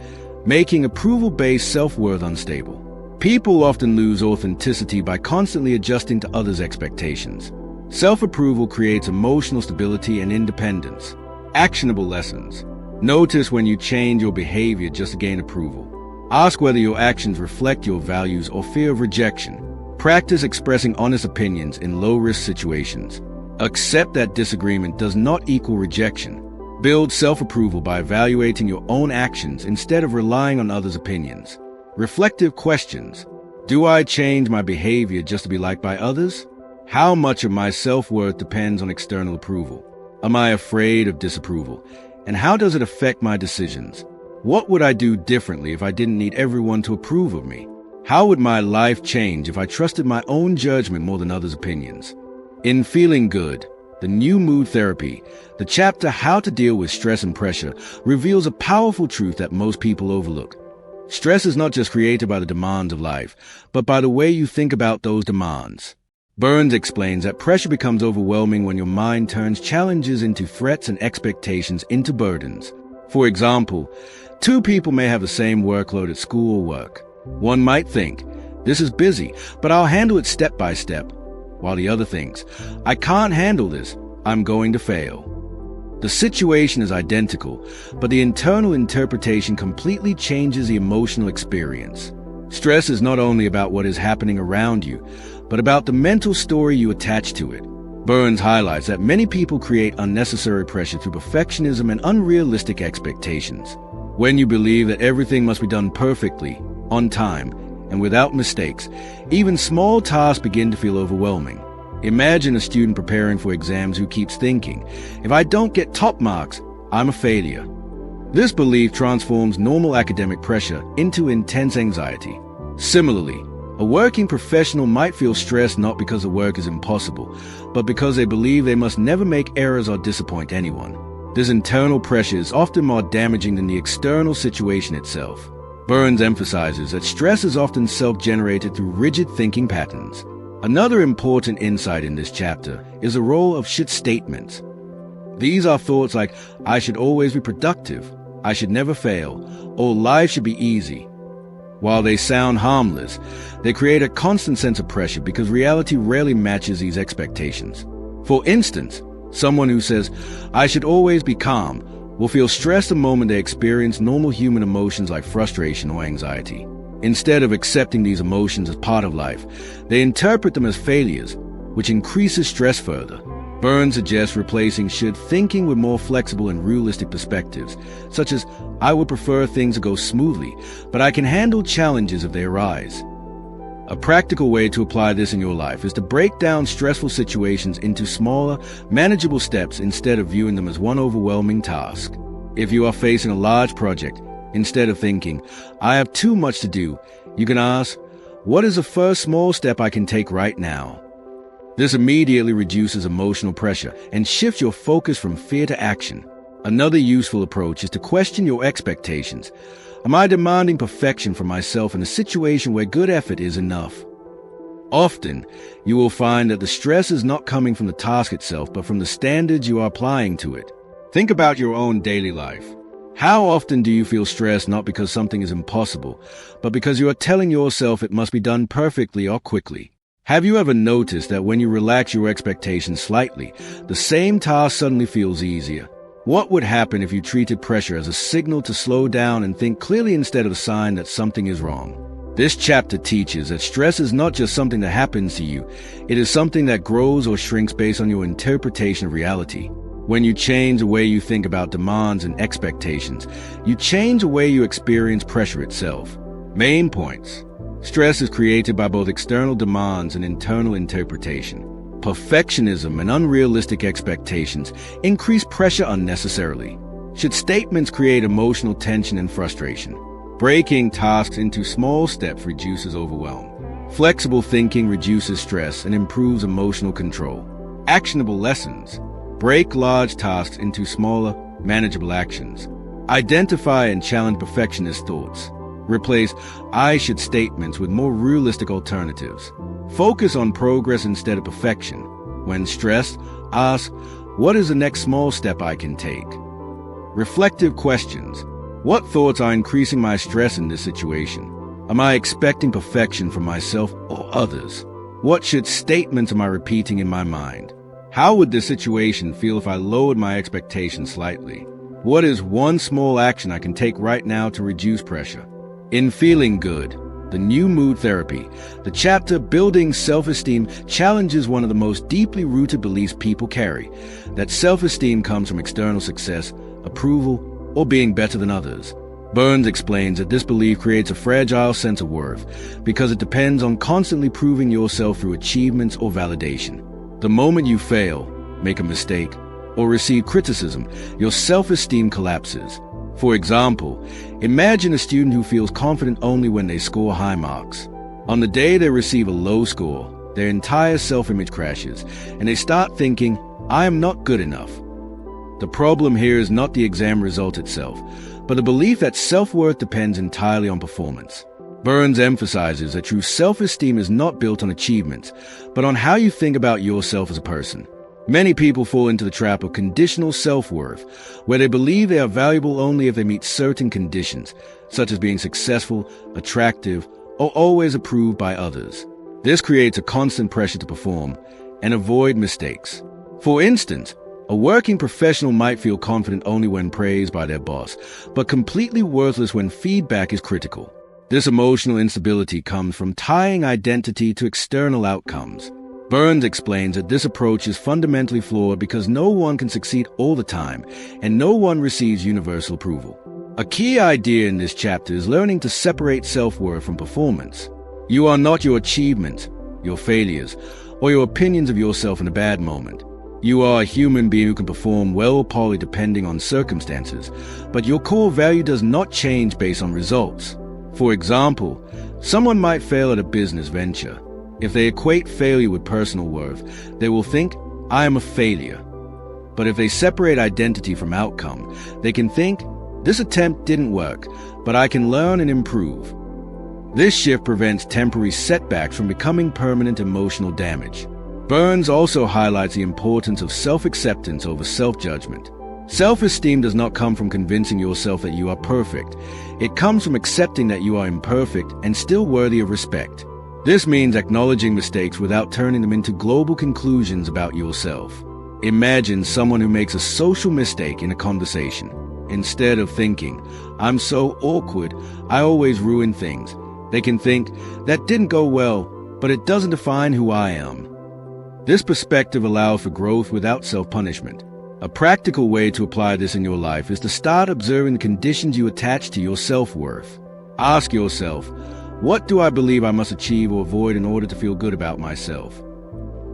making approval-based self-worth unstable. People often lose authenticity by constantly adjusting to others' expectations. Self-approval creates emotional stability and independence. Actionable lessons. Notice when you change your behavior just to gain approval. Ask whether your actions reflect your values or fear of rejection. Practice expressing honest opinions in low-risk situations. Accept that disagreement does not equal rejection. Build self-approval by evaluating your own actions instead of relying on others' opinions. Reflective questions. Do I change my behavior just to be liked by others? How much of my self-worth depends on external approval? Am I afraid of disapproval? And how does it affect my decisions? What would I do differently if I didn't need everyone to approve of me? How would my life change if I trusted my own judgment more than others' opinions? In Feeling Good, the new mood therapy, the chapter How to Deal with Stress and Pressure reveals a powerful truth that most people overlook. Stress is not just created by the demands of life, but by the way you think about those demands. Burns explains that pressure becomes overwhelming when your mind turns challenges into threats and expectations into burdens. For example, two people may have the same workload at school or work. One might think, this is busy, but I'll handle it step by step, while the other thinks, I can't handle this, I'm going to fail. The situation is identical, but the internal interpretation completely changes the emotional experience. Stress is not only about what is happening around you, but about the mental story you attach to it. Burns highlights that many people create unnecessary pressure through perfectionism and unrealistic expectations. When you believe that everything must be done perfectly, on time, and without mistakes, even small tasks begin to feel overwhelming. Imagine a student preparing for exams who keeps thinking, if I don't get top marks, I'm a failure. This belief transforms normal academic pressure into intense anxiety. Similarly, a working professional might feel stressed not because the work is impossible, but because they believe they must never make errors or disappoint anyone. This internal pressure is often more damaging than the external situation itself. Burns emphasizes that stress is often self-generated through rigid thinking patterns. Another important insight in this chapter is the role of should statements. These are thoughts like, I should always be productive, I should never fail, or life should be easy. While they sound harmless, they create a constant sense of pressure because reality rarely matches these expectations. For instance, someone who says, I should always be calm, will feel stressed the moment they experience normal human emotions like frustration or anxiety. Instead of accepting these emotions as part of life, they interpret them as failures, which increases stress further. Burns suggests replacing should thinking with more flexible and realistic perspectives, such as, I would prefer things to go smoothly, but I can handle challenges if they arise. A practical way to apply this in your life is to break down stressful situations into smaller, manageable steps instead of viewing them as one overwhelming task. If you are facing a large project, instead of thinking, I have too much to do, you can ask, what is the first small step I can take right now? This immediately reduces emotional pressure and shifts your focus from fear to action. Another useful approach is to question your expectations. Am I demanding perfection from myself in a situation where good effort is enough? Often, you will find that the stress is not coming from the task itself, but from the standards you are applying to it. Think about your own daily life. How often do you feel stressed not because something is impossible, but because you are telling yourself it must be done perfectly or quickly? Have you ever noticed that when you relax your expectations slightly, the same task suddenly feels easier? What would happen if you treated pressure as a signal to slow down and think clearly instead of a sign that something is wrong? This chapter teaches that stress is not just something that happens to you, it is something that grows or shrinks based on your interpretation of reality. When you change the way you think about demands and expectations, you change the way you experience pressure itself. Main points. Stress is created by both external demands and internal interpretation. Perfectionism and unrealistic expectations increase pressure unnecessarily. Should statements create emotional tension and frustration? Breaking tasks into small steps reduces overwhelm. Flexible thinking reduces stress and improves emotional control. Actionable lessons. Break large tasks into smaller, manageable actions. Identify and challenge perfectionist thoughts. Replace "I should" statements with more realistic alternatives. Focus on progress instead of perfection. When stressed, ask, "What is the next small step I can take?" Reflective questions. What thoughts are increasing my stress in this situation? Am I expecting perfection from myself or others? What should statements am I repeating in my mind? How would this situation feel if I lowered my expectations slightly? What is one small action I can take right now to reduce pressure? In Feeling Good, the new mood therapy, the chapter Building Self-Esteem challenges one of the most deeply rooted beliefs people carry, that self-esteem comes from external success, approval, or being better than others. Burns explains that this belief creates a fragile sense of worth because it depends on constantly proving yourself through achievements or validation. The moment you fail, make a mistake, or receive criticism, your self-esteem collapses. For example, imagine a student who feels confident only when they score high marks. On the day they receive a low score, their entire self-image crashes, and they start thinking, "I am not good enough." The problem here is not the exam result itself, but the belief that self-worth depends entirely on performance. Burns emphasizes that true self-esteem is not built on achievements, but on how you think about yourself as a person. Many people fall into the trap of conditional self-worth, where they believe they are valuable only if they meet certain conditions, such as being successful, attractive, or always approved by others. This creates a constant pressure to perform and avoid mistakes. For instance, a working professional might feel confident only when praised by their boss, but completely worthless when feedback is critical. This emotional instability comes from tying identity to external outcomes. Burns explains that this approach is fundamentally flawed because no one can succeed all the time, and no one receives universal approval. A key idea in this chapter is learning to separate self-worth from performance. You are not your achievements, your failures, or your opinions of yourself in a bad moment. You are a human being who can perform well or poorly depending on circumstances, but your core value does not change based on results. For example, someone might fail at a business venture. If they equate failure with personal worth, they will think, "I am a failure." But if they separate identity from outcome, they can think, "This attempt didn't work, but I can learn and improve." This shift prevents temporary setbacks from becoming permanent emotional damage. Burns also highlights the importance of self-acceptance over self-judgment. Self-esteem does not come from convincing yourself that you are perfect. It comes from accepting that you are imperfect and still worthy of respect. This means acknowledging mistakes without turning them into global conclusions about yourself. Imagine someone who makes a social mistake in a conversation. Instead of thinking, "I'm so awkward, I always ruin things," they can think, "That didn't go well, but it doesn't define who I am." This perspective allows for growth without self-punishment. A practical way to apply this in your life is to start observing the conditions you attach to your self-worth. Ask yourself, what do I believe I must achieve or avoid in order to feel good about myself?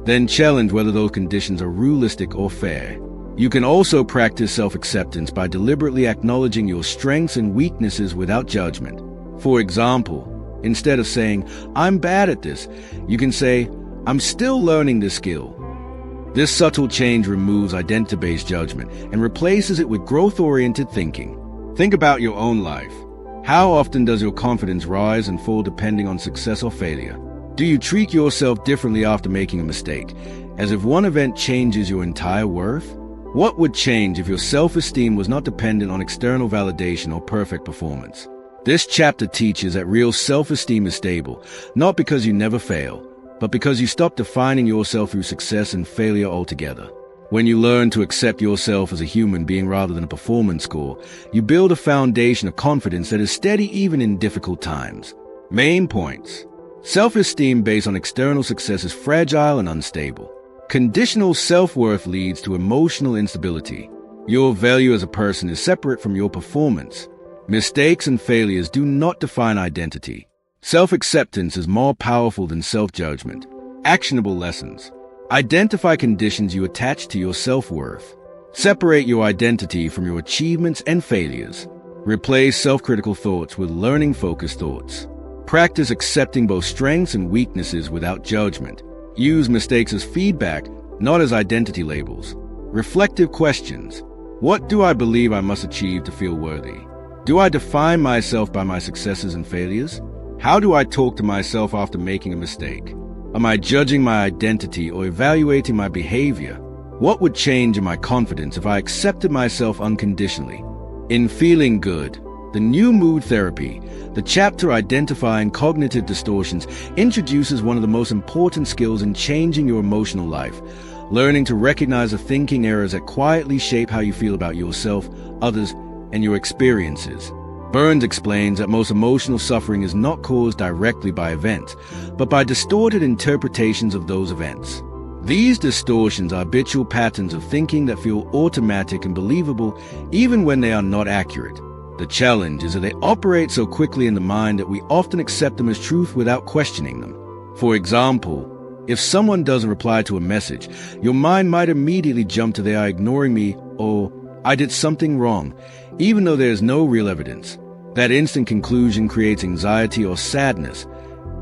Then challenge whether those conditions are realistic or fair. You can also practice self-acceptance by deliberately acknowledging your strengths and weaknesses without judgment. For example, instead of saying, "I'm bad at this," you can say, "I'm still learning this skill." This subtle change removes identity-based judgment and replaces it with growth-oriented thinking. Think about your own life. How often does your confidence rise and fall depending on success or failure? Do you treat yourself differently after making a mistake, as if one event changes your entire worth? What would change if your self-esteem was not dependent on external validation or perfect performance? This chapter teaches that real self-esteem is stable, not because you never fail, but because you stop defining yourself through success and failure altogether. When you learn to accept yourself as a human being rather than a performance score, you build a foundation of confidence that is steady even in difficult times. Main points. Self-esteem based on external success is fragile and unstable. Conditional self-worth leads to emotional instability. Your value as a person is separate from your performance. Mistakes and failures do not define identity. Self-acceptance is more powerful than self-judgment. Actionable lessons. Identify conditions you attach to your self-worth. Separate your identity from your achievements and failures. Replace self-critical thoughts with learning-focused thoughts. Practice accepting both strengths and weaknesses without judgment. Use mistakes as feedback, not as identity labels. Reflective questions. What do I believe I must achieve to feel worthy? Do I define myself by my successes and failures? How do I talk to myself after making a mistake? Am I judging my identity or evaluating my behavior? What would change in my confidence if I accepted myself unconditionally? In Feeling Good, the new mood therapy, the chapter identifying cognitive distortions introduces one of the most important skills in changing your emotional life, learning to recognize the thinking errors that quietly shape how you feel about yourself, others, and your experiences. Burns explains that most emotional suffering is not caused directly by events, but by distorted interpretations of those events. These distortions are habitual patterns of thinking that feel automatic and believable even when they are not accurate. The challenge is that they operate so quickly in the mind that we often accept them as truth without questioning them. For example, if someone doesn't reply to a message, your mind might immediately jump to "they are ignoring me" or "I did something wrong," even though there is no real evidence. That instant conclusion creates anxiety or sadness,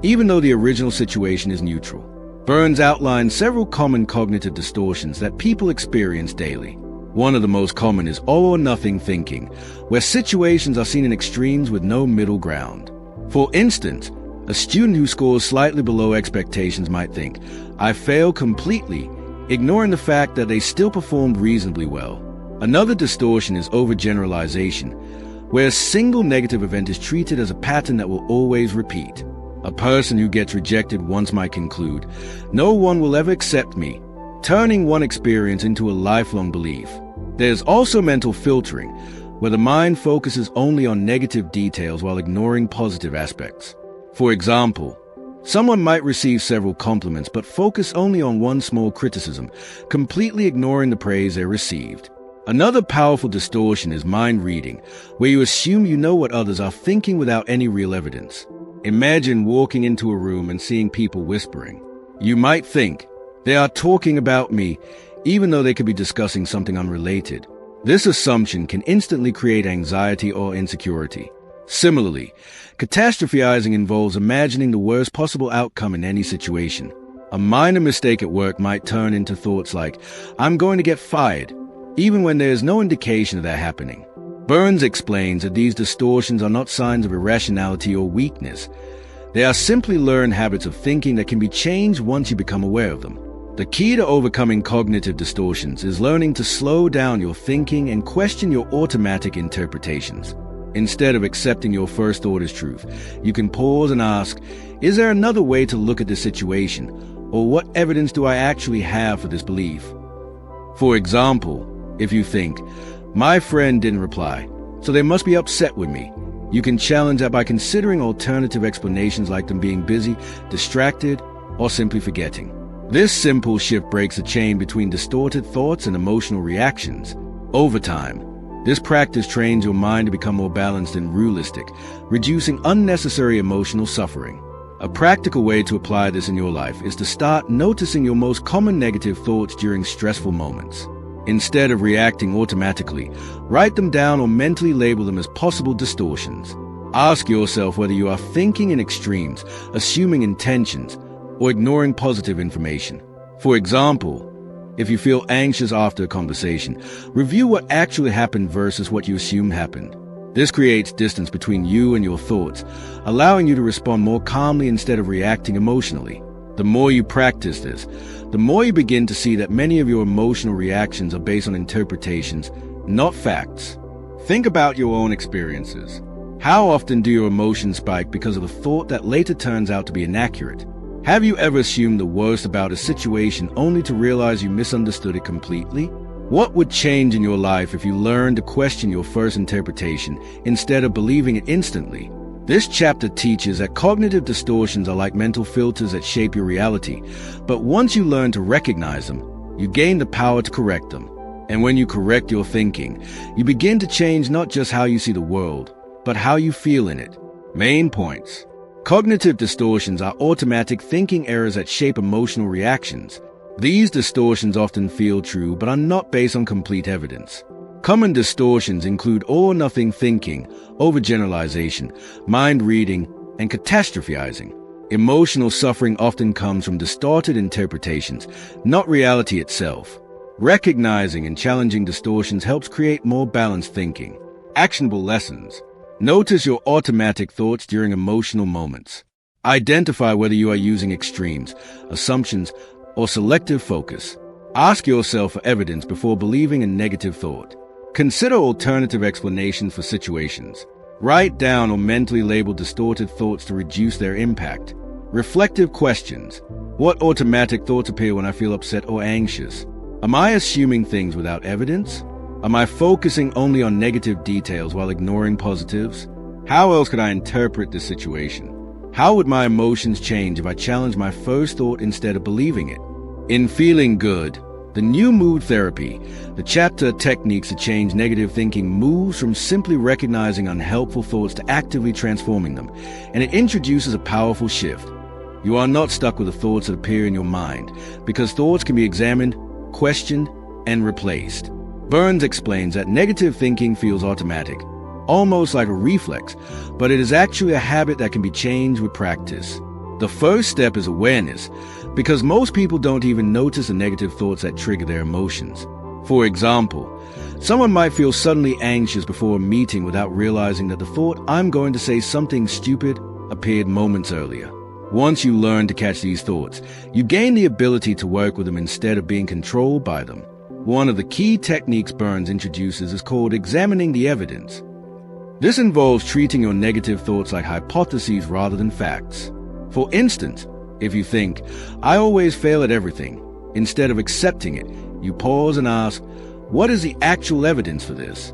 even though the original situation is neutral. Burns outlines several common cognitive distortions that people experience daily. One of the most common is all or nothing thinking, where situations are seen in extremes with no middle ground. For instance, a student who scores slightly below expectations might think, "I failed completely," ignoring the fact that they still performed reasonably well. Another distortion is overgeneralization, where a single negative event is treated as a pattern that will always repeat. A person who gets rejected once might conclude, "No one will ever accept me," turning one experience into a lifelong belief. There's also mental filtering, where the mind focuses only on negative details while ignoring positive aspects. For example, someone might receive several compliments but focus only on one small criticism, completely ignoring the praise they received. Another powerful distortion is mind reading, where you assume you know what others are thinking without any real evidence. Imagine walking into a room and seeing people whispering. You might think, "They are talking about me," even though they could be discussing something unrelated. This assumption can instantly create anxiety or insecurity. Similarly, catastrophizing involves imagining the worst possible outcome in any situation. A minor mistake at work might turn into thoughts like, "I'm going to get fired," even when there is no indication of that happening. Burns explains that these distortions are not signs of irrationality or weakness. They are simply learned habits of thinking that can be changed once you become aware of them. The key to overcoming cognitive distortions is learning to slow down your thinking and question your automatic interpretations. Instead of accepting your first thought as truth, you can pause and ask, "Is there another way to look at this situation? Or what evidence do I actually have for this belief?" For example, if you think, "My friend didn't reply, so they must be upset with me," you can challenge that by considering alternative explanations like them being busy, distracted, or simply forgetting. This simple shift breaks the chain between distorted thoughts and emotional reactions. Over time, this practice trains your mind to become more balanced and realistic, reducing unnecessary emotional suffering. A practical way to apply this in your life is to start noticing your most common negative thoughts during stressful moments. Instead of reacting automatically, write them down or mentally label them as possible distortions. Ask yourself whether you are thinking in extremes, assuming intentions, or ignoring positive information. For example, if you feel anxious after a conversation, review what actually happened versus what you assume happened. This creates distance between you and your thoughts, allowing you to respond more calmly instead of reacting emotionally. The more you practice this, the more you begin to see that many of your emotional reactions are based on interpretations, not facts. Think about your own experiences. How often do your emotions spike because of a thought that later turns out to be inaccurate? Have you ever assumed the worst about a situation only to realize you misunderstood it completely? What would change in your life if you learned to question your first interpretation instead of believing it instantly? This chapter teaches that cognitive distortions are like mental filters that shape your reality, but once you learn to recognize them, you gain the power to correct them. And when you correct your thinking, you begin to change not just how you see the world, but how you feel in it. Main points. Cognitive distortions are automatic thinking errors that shape emotional reactions. These distortions often feel true, but are not based on complete evidence. Common distortions include all-or-nothing thinking, overgeneralization, mind reading, and catastrophizing. Emotional suffering often comes from distorted interpretations, not reality itself. Recognizing and challenging distortions helps create more balanced thinking. Actionable lessons. Notice your automatic thoughts during emotional moments. Identify whether you are using extremes, assumptions, or selective focus. Ask yourself for evidence before believing a negative thought. Consider alternative explanations for situations. Write down or mentally label distorted thoughts to reduce their impact. Reflective questions. What automatic thoughts appear when I feel upset or anxious? Am I assuming things without evidence? Am I focusing only on negative details while ignoring positives? How else could I interpret this situation? How would my emotions change if I challenged my first thought instead of believing it? In Feeling Good, the new mood therapy, the chapter Techniques to Change Negative Thinking moves from simply recognizing unhelpful thoughts to actively transforming them, and it introduces a powerful shift. You are not stuck with the thoughts that appear in your mind, because thoughts can be examined, questioned, and replaced. Burns explains that negative thinking feels automatic, almost like a reflex, but it is actually a habit that can be changed with practice. The first step is awareness, because most people don't even notice the negative thoughts that trigger their emotions. For example, someone might feel suddenly anxious before a meeting without realizing that the thought, "I'm going to say something stupid," appeared moments earlier. Once you learn to catch these thoughts, you gain the ability to work with them instead of being controlled by them. One of the key techniques Burns introduces is called examining the evidence. This involves treating your negative thoughts like hypotheses rather than facts. For instance, if you think, "I always fail at everything," instead of accepting it, you pause and ask, "What is the actual evidence for this?"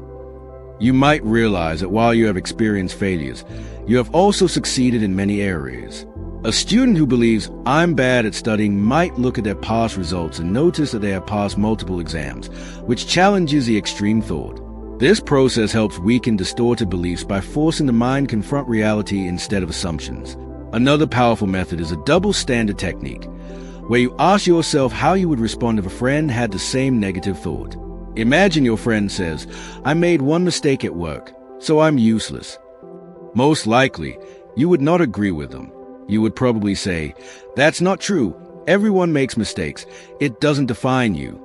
You might realize that while you have experienced failures, you have also succeeded in many areas. A student who believes, "I'm bad at studying," might look at their past results and notice that they have passed multiple exams, which challenges the extreme thought. This process helps weaken distorted beliefs by forcing the mind to confront reality instead of assumptions. Another powerful method is a double standard technique, where you ask yourself how you would respond if a friend had the same negative thought. Imagine your friend says, "I made one mistake at work, so I'm useless." Most likely, you would not agree with them. You would probably say, "That's not true. Everyone makes mistakes. It doesn't define you."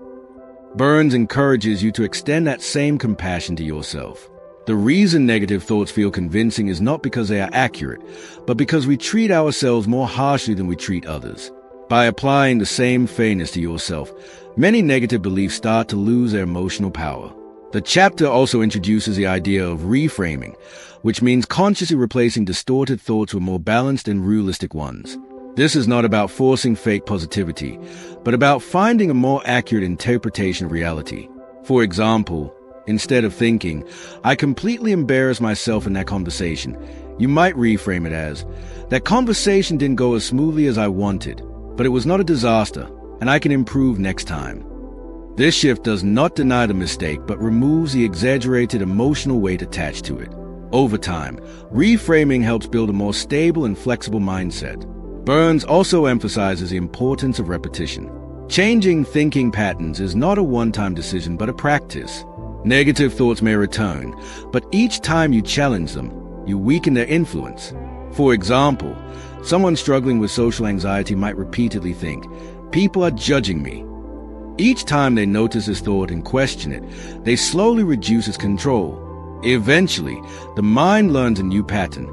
Burns encourages you to extend that same compassion to yourself. The reason negative thoughts feel convincing is not because they are accurate, but because we treat ourselves more harshly than we treat others. By applying the same fairness to yourself, many negative beliefs start to lose their emotional power. The chapter also introduces the idea of reframing, which means consciously replacing distorted thoughts with more balanced and realistic ones. This is not about forcing fake positivity, but about finding a more accurate interpretation of reality. For example, instead of thinking, "I completely embarrassed myself in that conversation," you might reframe it as, "That conversation didn't go as smoothly as I wanted, but it was not a disaster, and I can improve next time." This shift does not deny the mistake, but removes the exaggerated emotional weight attached to it. Over time, reframing helps build a more stable and flexible mindset. Burns also emphasizes the importance of repetition. Changing thinking patterns is not a one-time decision, but a practice. Negative thoughts may return, but each time you challenge them, you weaken their influence. For example, someone struggling with social anxiety might repeatedly think, "People are judging me." Each time they notice this thought and question it, they slowly reduce its control. Eventually, the mind learns a new pattern.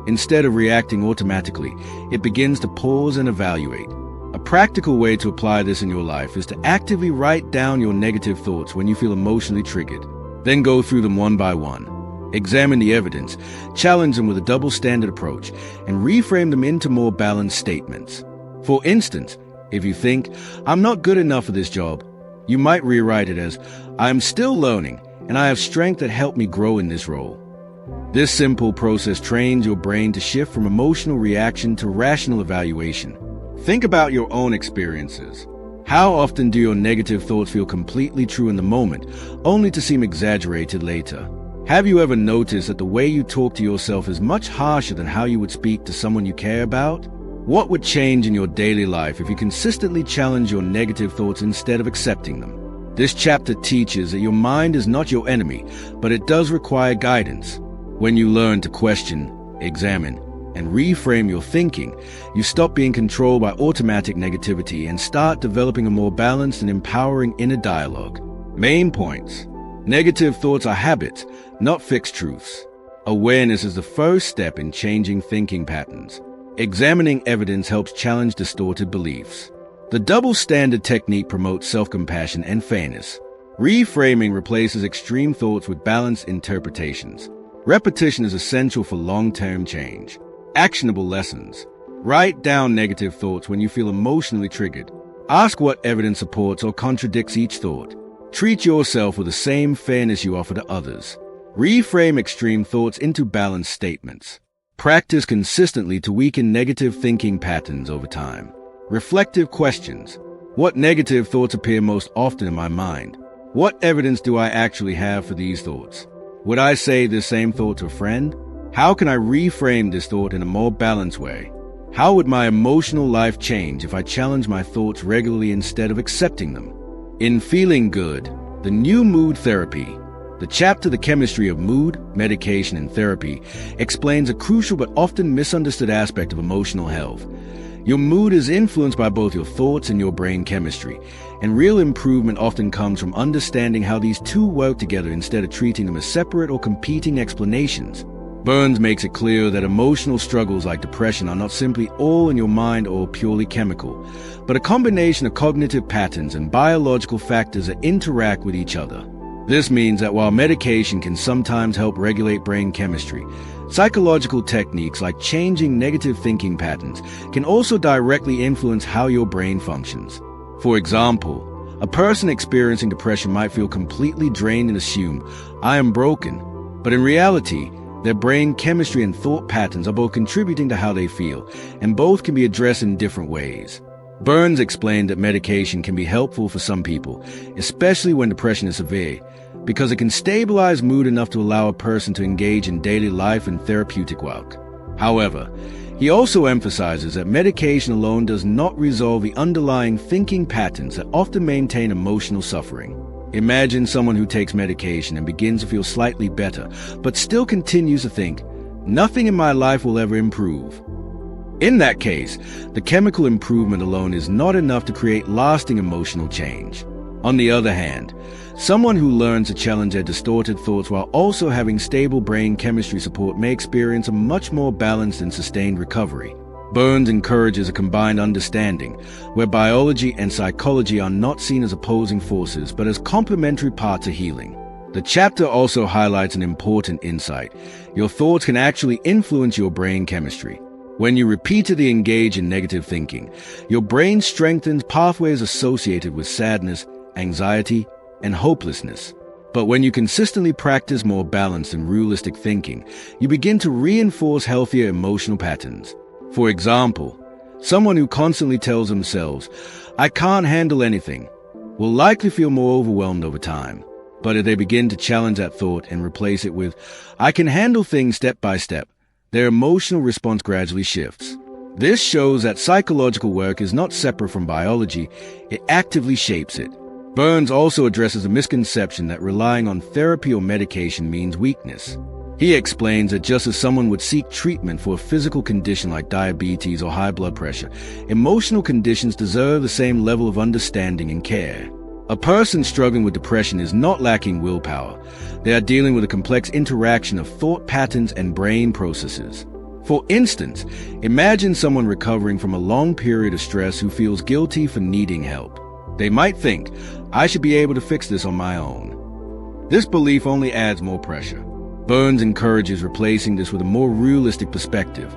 Instead of reacting automatically, it begins to pause and evaluate. A practical way to apply this in your life is to actively write down your negative thoughts when you feel emotionally triggered. Then go through them one by one. Examine the evidence, challenge them with a double standard approach, and reframe them into more balanced statements. For instance, if you think, "I'm not good enough for this job," you might rewrite it as, "I'm still learning, and I have strength that helped me grow in this role." This simple process trains your brain to shift from emotional reaction to rational evaluation. Think about your own experiences. How often do your negative thoughts feel completely true in the moment, only to seem exaggerated later? Have you ever noticed that the way you talk to yourself is much harsher than how you would speak to someone you care about? What would change in your daily life if you consistently challenge your negative thoughts instead of accepting them? This chapter teaches that your mind is not your enemy, but it does require guidance. When you learn to question, examine, and reframe your thinking, you stop being controlled by automatic negativity and start developing a more balanced and empowering inner dialogue. Main points. Negative thoughts are habits, not fixed truths. Awareness is the first step in changing thinking patterns. Examining evidence helps challenge distorted beliefs. The double standard technique promotes self-compassion and fairness. Reframing replaces extreme thoughts with balanced interpretations. Repetition is essential for long-term change. Actionable lessons. Write down negative thoughts when you feel emotionally triggered. Ask what evidence supports or contradicts each thought. Treat yourself with the same fairness you offer to others. Reframe extreme thoughts into balanced statements. Practice consistently to weaken negative thinking patterns over time. Reflective questions. What negative thoughts appear most often in my mind? What evidence do I actually have for these thoughts? Would I say this same thought to a friend? How can I reframe this thought in a more balanced way? How would my emotional life change if I challenge my thoughts regularly instead of accepting them? In Feeling Good, the New Mood Therapy, the chapter The Chemistry of Mood, Medication, and Therapy explains a crucial but often misunderstood aspect of emotional health. Your mood is influenced by both your thoughts and your brain chemistry, and real improvement often comes from understanding how these two work together instead of treating them as separate or competing explanations. Burns makes it clear that emotional struggles like depression are not simply all in your mind or purely chemical, but a combination of cognitive patterns and biological factors that interact with each other. This means that while medication can sometimes help regulate brain chemistry, psychological techniques like changing negative thinking patterns can also directly influence how your brain functions. For example, a person experiencing depression might feel completely drained and assume, "I am broken," but in reality, their brain chemistry and thought patterns are both contributing to how they feel, and both can be addressed in different ways. Burns explained that medication can be helpful for some people, especially when depression is severe, because it can stabilize mood enough to allow a person to engage in daily life and therapeutic work. However, he also emphasizes that medication alone does not resolve the underlying thinking patterns that often maintain emotional suffering. Imagine someone who takes medication and begins to feel slightly better, but still continues to think, "Nothing in my life will ever improve." In that case, the chemical improvement alone is not enough to create lasting emotional change. On the other hand, someone who learns to challenge their distorted thoughts while also having stable brain chemistry support may experience a much more balanced and sustained recovery. Burns encourages a combined understanding, where biology and psychology are not seen as opposing forces, but as complementary parts of healing. The chapter also highlights an important insight. Your thoughts can actually influence your brain chemistry. When you repeatedly engage in negative thinking, your brain strengthens pathways associated with sadness, anxiety, and hopelessness. But when you consistently practice more balanced and realistic thinking, you begin to reinforce healthier emotional patterns. For example, someone who constantly tells themselves, "I can't handle anything," will likely feel more overwhelmed over time. But if they begin to challenge that thought and replace it with, "I can handle things step by step," their emotional response gradually shifts. This shows that psychological work is not separate from biology, it actively shapes it. Burns also addresses a misconception that relying on therapy or medication means weakness. He explains that just as someone would seek treatment for a physical condition like diabetes or high blood pressure, emotional conditions deserve the same level of understanding and care. A person struggling with depression is not lacking willpower. They are dealing with a complex interaction of thought patterns and brain processes. For instance, imagine someone recovering from a long period of stress who feels guilty for needing help. They might think, "I should be able to fix this on my own." This belief only adds more pressure. Burns encourages replacing this with a more realistic perspective.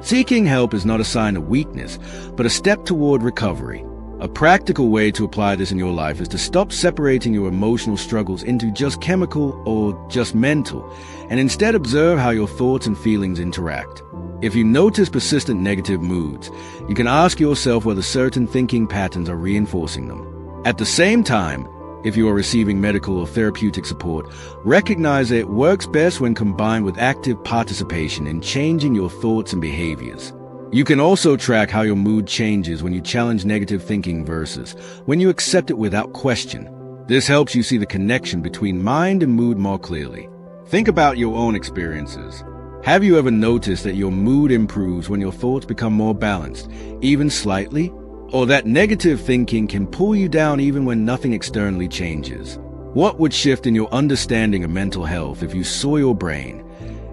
Seeking help is not a sign of weakness, but a step toward recovery. A practical way to apply this in your life is to stop separating your emotional struggles into just chemical or just mental, and instead observe how your thoughts and feelings interact. If you notice persistent negative moods, you can ask yourself whether certain thinking patterns are reinforcing them. At the same time, if you are receiving medical or therapeutic support, recognize that it works best when combined with active participation in changing your thoughts and behaviors. You can also track how your mood changes when you challenge negative thinking versus when you accept it without question. This helps you see the connection between mind and mood more clearly. Think about your own experiences. Have you ever noticed that your mood improves when your thoughts become more balanced, even slightly? Or that negative thinking can pull you down even when nothing externally changes? What would shift in your understanding of mental health if you saw your brain,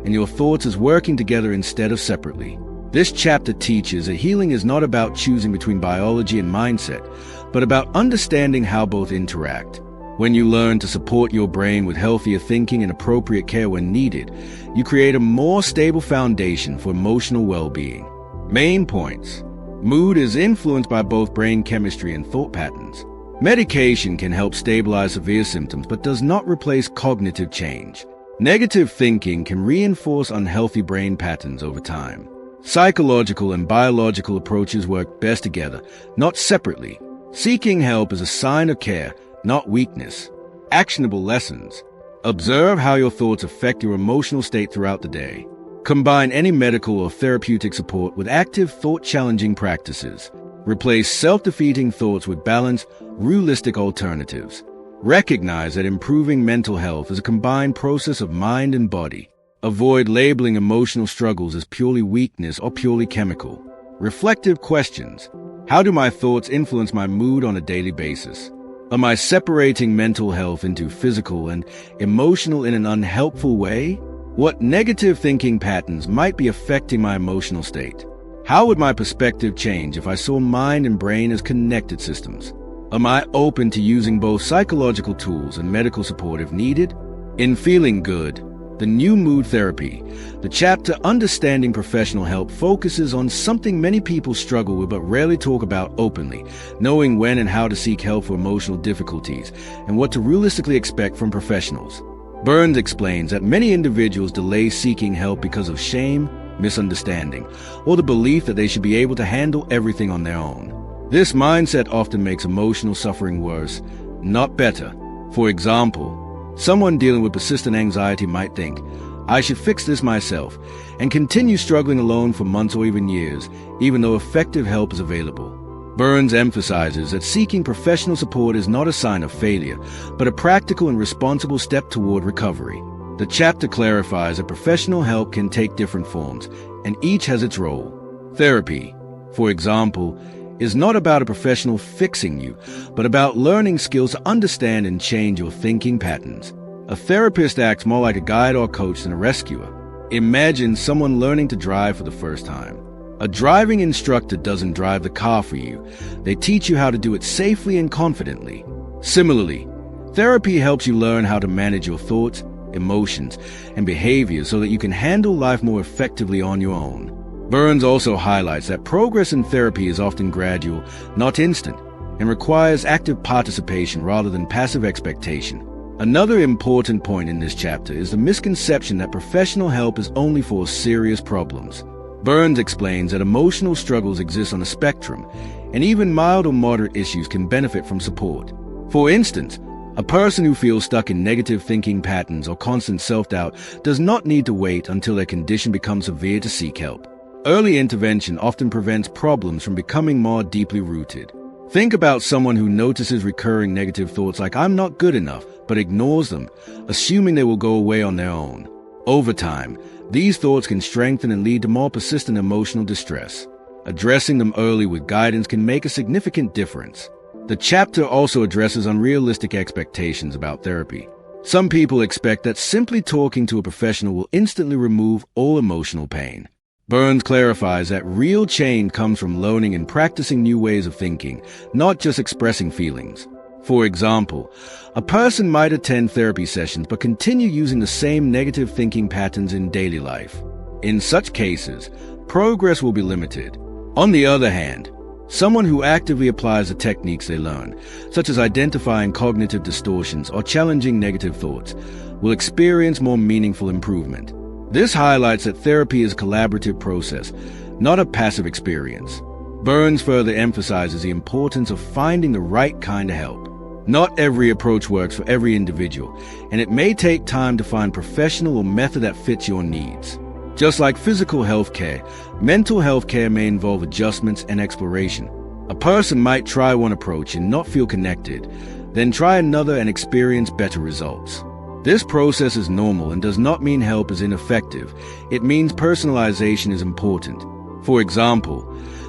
and your thoughts as working together instead of separately. This chapter teaches that healing is not about choosing between biology and mindset, but about understanding how both interact. When you learn to support your brain with healthier thinking and appropriate care when needed, you create a more stable foundation for emotional well-being. Main points. Mood is influenced by both brain chemistry and thought patterns. Medication can help stabilize severe symptoms but does not replace cognitive change. Negative thinking can reinforce unhealthy brain patterns over time. Psychological and biological approaches work best together, not separately. Seeking help is a sign of care, not weakness. Actionable lessons. Observe how your thoughts affect your emotional state throughout the day. Combine any medical or therapeutic support with active thought-challenging practices. Replace self-defeating thoughts with balanced, realistic alternatives. Recognize that improving mental health is a combined process of mind and body. Avoid labeling emotional struggles as purely weakness or purely chemical. Reflective questions. How do my thoughts influence my mood on a daily basis? Am I separating mental health into physical and emotional in an unhelpful way? What negative thinking patterns might be affecting my emotional state? How would my perspective change if I saw mind and brain as connected systems? Am I open to using both psychological tools and medical support if needed? In Feeling Good, the new mood therapy, the chapter Understanding Professional Help focuses on something many people struggle with but rarely talk about openly, knowing when and how to seek help for emotional difficulties and what to realistically expect from professionals. Burns explains that many individuals delay seeking help because of shame, misunderstanding, or the belief that they should be able to handle everything on their own. This mindset often makes emotional suffering worse, not better. For example, someone dealing with persistent anxiety might think, I should fix this myself, and continue struggling alone for months or even years, even though effective help is available. Burns emphasizes that seeking professional support is not a sign of failure, but a practical and responsible step toward recovery. The chapter clarifies that professional help can take different forms, and each has its role. Therapy, for example, is not about a professional fixing you, but about learning skills to understand and change your thinking patterns. A therapist acts more like a guide or coach than a rescuer. Imagine someone learning to drive for the first time. A driving instructor doesn't drive the car for you. They teach you how to do it safely and confidently. Similarly, therapy helps you learn how to manage your thoughts, emotions, and behaviors so that you can handle life more effectively on your own. Burns also highlights that progress in therapy is often gradual, not instant, and requires active participation rather than passive expectation. Another important point in this chapter is the misconception that professional help is only for serious problems. Burns explains that emotional struggles exist on a spectrum, and even mild or moderate issues can benefit from support. For instance, a person who feels stuck in negative thinking patterns or constant self-doubt does not need to wait until their condition becomes severe to seek help. Early intervention often prevents problems from becoming more deeply rooted. Think about someone who notices recurring negative thoughts like I'm not good enough, but ignores them, assuming they will go away on their own. Over time, these thoughts can strengthen and lead to more persistent emotional distress. Addressing them early with guidance can make a significant difference. The chapter also addresses unrealistic expectations about therapy. Some people expect that simply talking to a professional will instantly remove all emotional pain. Burns clarifies that real change comes from learning and practicing new ways of thinking, not just expressing feelings. For example, a person might attend therapy sessions but continue using the same negative thinking patterns in daily life. In such cases, progress will be limited. On the other hand, someone who actively applies the techniques they learn, such as identifying cognitive distortions or challenging negative thoughts, will experience more meaningful improvement. This highlights that therapy is a collaborative process, not a passive experience. Burns further emphasizes the importance of finding the right kind of help. Not every approach works for every individual, and it may take time to find professional or method that fits your needs. Just like physical health care, mental health care may involve adjustments and exploration. A person might try one approach and not feel connected, then try another and experience better results. This process is normal and does not mean help is ineffective. It means personalization is important. For example,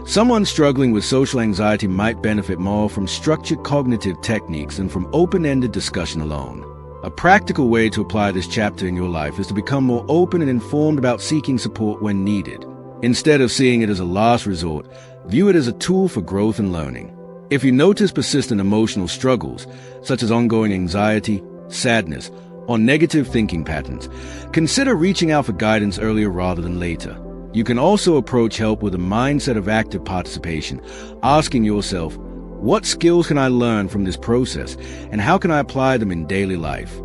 someone struggling with social anxiety might benefit more from structured cognitive techniques than from open-ended discussion alone. A practical way to apply this chapter in your life is to become more open and informed about seeking support when needed. Instead of seeing it as a last resort, view it as a tool for growth and learning. If you notice persistent emotional struggles, such as ongoing anxiety, sadness, or negative thinking patterns, consider reaching out for guidance earlier rather than later. You can also approach help with a mindset of active participation, asking yourself, what skills can I learn from this process, and how can I apply them in daily life?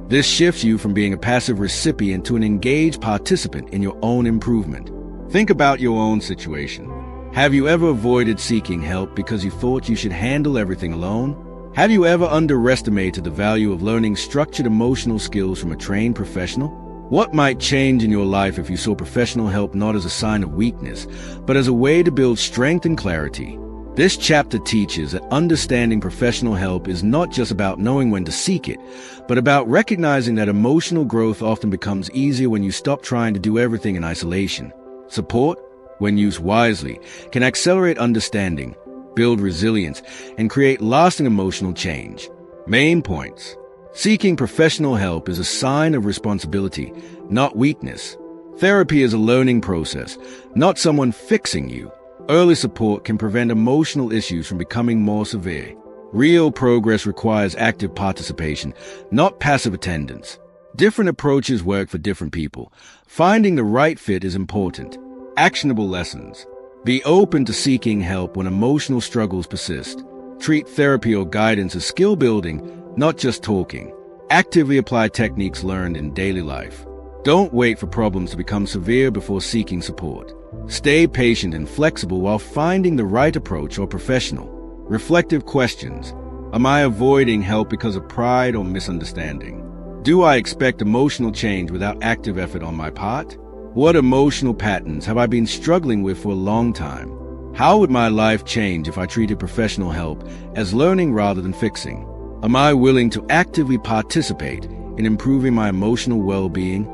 This shifts you from being a passive recipient to an engaged participant in your own improvement. Think about your own situation. Have you ever avoided seeking help because you thought you should handle everything alone? Have you ever underestimated the value of learning structured emotional skills from a trained professional? What might change in your life if you saw professional help not as a sign of weakness, but as a way to build strength and clarity? This chapter teaches that understanding professional help is not just about knowing when to seek it, but about recognizing that emotional growth often becomes easier when you stop trying to do everything in isolation. Support, when used wisely, can accelerate understanding, build resilience, and create lasting emotional change. Main points. Seeking professional help is a sign of responsibility, not weakness. Therapy is a learning process, not someone fixing you. Early support can prevent emotional issues from becoming more severe. Real progress requires active participation, not passive attendance. Different approaches work for different people. Finding the right fit is important. Actionable lessons. Be open to seeking help when emotional struggles persist. Treat therapy or guidance as skill building, not just talking. Actively apply techniques learned in daily life. Don't wait for problems to become severe before seeking support. Stay patient and flexible while finding the right approach or professional. Reflective questions. Am I avoiding help because of pride or misunderstanding? Do I expect emotional change without active effort on my part? What emotional patterns have I been struggling with for a long time? How would my life change if I treated professional help as learning rather than fixing? Am I willing to actively participate in improving my emotional well-being?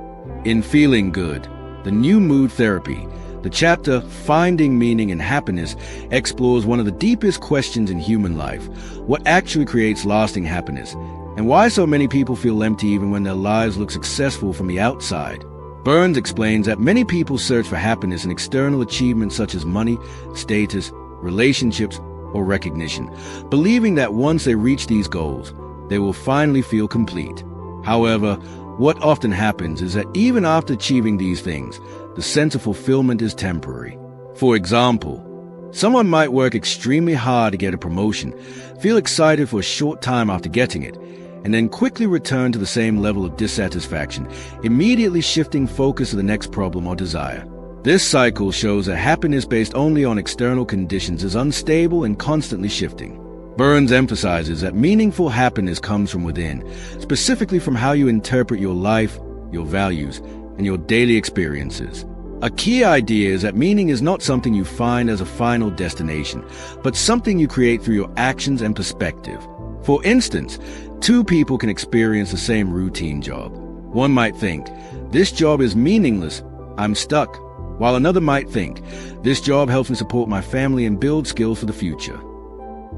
In Feeling Good, the New Mood Therapy, the chapter Finding Meaning and Happiness explores one of the deepest questions in human life: what actually creates lasting happiness, and why so many people feel empty even when their lives look successful from the outside. Burns explains that many people search for happiness in external achievements such as money, status, relationships, or recognition, believing that once they reach these goals, they will finally feel complete. However, what often happens is that even after achieving these things, the sense of fulfillment is temporary. For example, someone might work extremely hard to get a promotion, feel excited for a short time after getting it, and then quickly return to the same level of dissatisfaction, immediately shifting focus to the next problem or desire. This cycle shows that happiness based only on external conditions is unstable and constantly shifting. Burns emphasizes that meaningful happiness comes from within, specifically from how you interpret your life, your values, and your daily experiences. A key idea is that meaning is not something you find as a final destination, but something you create through your actions and perspective. For instance, two people can experience the same routine job. One might think, this job is meaningless, I'm stuck, while another might think, this job helps me support my family and build skills for the future.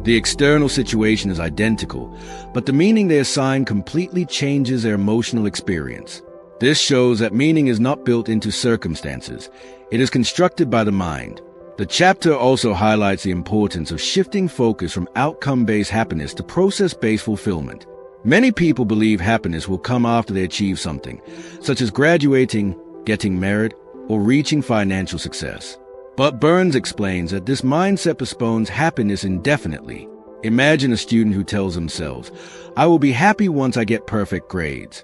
The external situation is identical, but the meaning they assign completely changes their emotional experience. This shows that meaning is not built into circumstances. It is constructed by the mind. The chapter also highlights the importance of shifting focus from outcome-based happiness to process-based fulfillment. Many people believe happiness will come after they achieve something, such as graduating, getting married, or reaching financial success. But Burns explains that this mindset postpones happiness indefinitely. Imagine a student who tells themselves, I will be happy once I get perfect grades.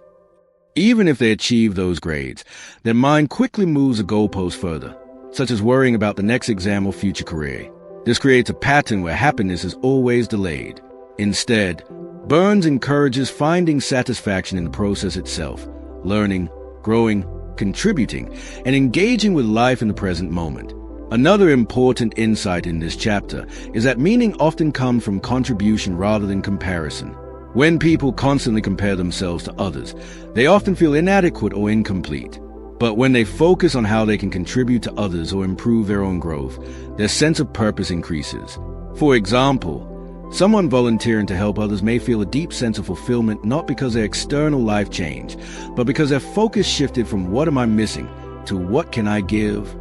Even if they achieve those grades, their mind quickly moves the goalpost further, such as worrying about the next exam or future career. This creates a pattern where happiness is always delayed. Instead, Burns encourages finding satisfaction in the process itself, learning, growing, contributing, and engaging with life in the present moment. Another important insight in this chapter is that meaning often comes from contribution rather than comparison. When people constantly compare themselves to others, they often feel inadequate or incomplete. But when they focus on how they can contribute to others or improve their own growth, their sense of purpose increases. For example, Someone volunteering to help others may feel a deep sense of fulfillment not because their external life changed, but because their focus shifted from what am I missing to what can I give?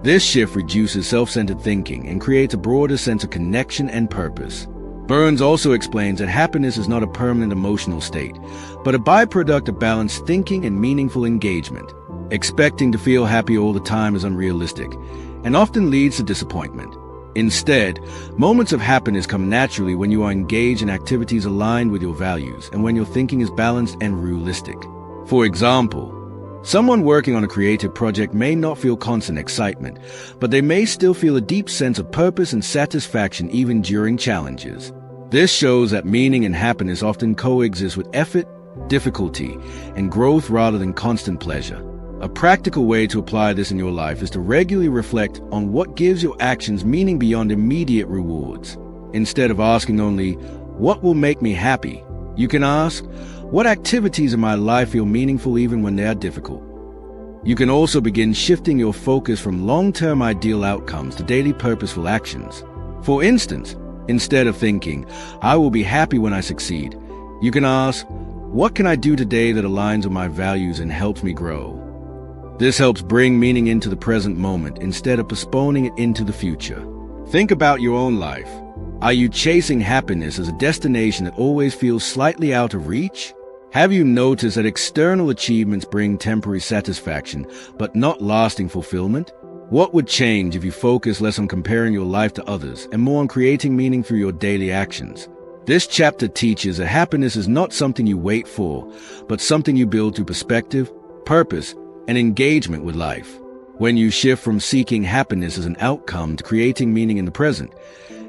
This shift reduces self-centered thinking and creates a broader sense of connection and purpose. Burns also explains that happiness is not a permanent emotional state, but a byproduct of balanced thinking and meaningful engagement. Expecting to feel happy all the time is unrealistic and often leads to disappointment. Instead, moments of happiness come naturally when you are engaged in activities aligned with your values and when your thinking is balanced and realistic. For example, someone working on a creative project may not feel constant excitement, but they may still feel a deep sense of purpose and satisfaction even during challenges. This shows that meaning and happiness often coexist with effort, difficulty, and growth rather than constant pleasure. A practical way to apply this in your life is to regularly reflect on what gives your actions meaning beyond immediate rewards. Instead of asking only, "What will make me happy?" you can ask, "What activities in my life feel meaningful even when they are difficult?" You can also begin shifting your focus from long-term ideal outcomes to daily purposeful actions. For instance, instead of thinking, "I will be happy when I succeed," you can ask, "What can I do today that aligns with my values and helps me grow?" This helps bring meaning into the present moment instead of postponing it into the future. Think about your own life. Are you chasing happiness as a destination that always feels slightly out of reach? Have you noticed that external achievements bring temporary satisfaction, but not lasting fulfillment? What would change if you focus less on comparing your life to others and more on creating meaning through your daily actions? This chapter teaches that happiness is not something you wait for, but something you build through perspective, purpose, and engagement with life. When you shift from seeking happiness as an outcome to creating meaning in the present,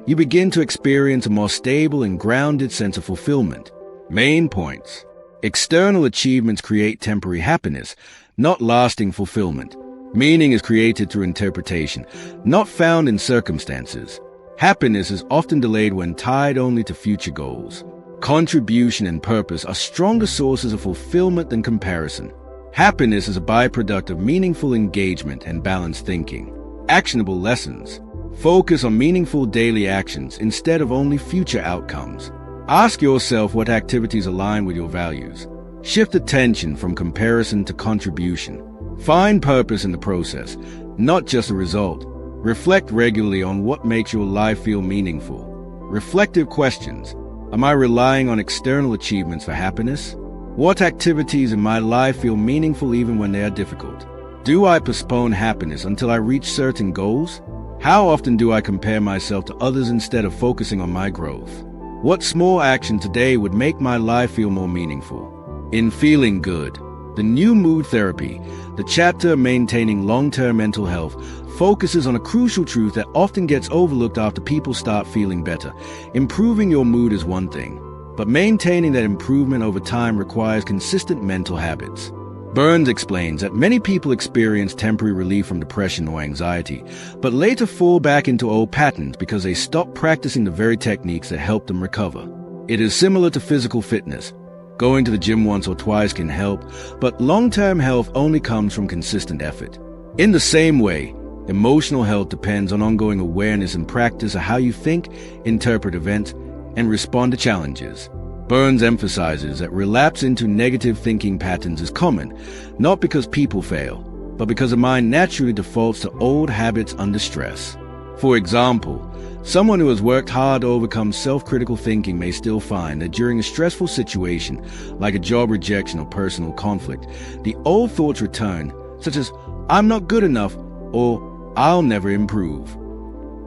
you begin to experience a more stable and grounded sense of fulfillment. Main points. External achievements create temporary happiness, not lasting fulfillment. Meaning is created through interpretation, not found in circumstances. Happiness is often delayed when tied only to future goals. Contribution and purpose are stronger sources of fulfillment than comparison. Happiness is a byproduct of meaningful engagement and balanced thinking. Actionable lessons. Focus on meaningful daily actions instead of only future outcomes. Ask yourself what activities align with your values. Shift attention from comparison to contribution. Find purpose in the process, not just the result. Reflect regularly on what makes your life feel meaningful. Reflective questions. Am I relying on external achievements for happiness? What activities in my life feel meaningful even when they are difficult? Do I postpone happiness until I reach certain goals? How often do I compare myself to others instead of focusing on my growth? What small action today would make my life feel more meaningful? In Feeling Good, the new mood therapy, the chapter Maintaining Long-Term Mental Health focuses on a crucial truth that often gets overlooked after people start feeling better. Improving your mood is one thing, but maintaining that improvement over time requires consistent mental habits. Burns explains that many people experience temporary relief from depression or anxiety, but later fall back into old patterns because they stop practicing the very techniques that help them recover. It is similar to physical fitness. Going to the gym once or twice can help, but long-term health only comes from consistent effort. In the same way, emotional health depends on ongoing awareness and practice of how you think, interpret events, and respond to challenges. Burns emphasizes that relapse into negative thinking patterns is common, not because people fail, but because the mind naturally defaults to old habits under stress. For example, someone who has worked hard to overcome self-critical thinking may still find that during a stressful situation, like a job rejection or personal conflict, the old thoughts return, such as, "I'm not good enough," or "I'll never improve."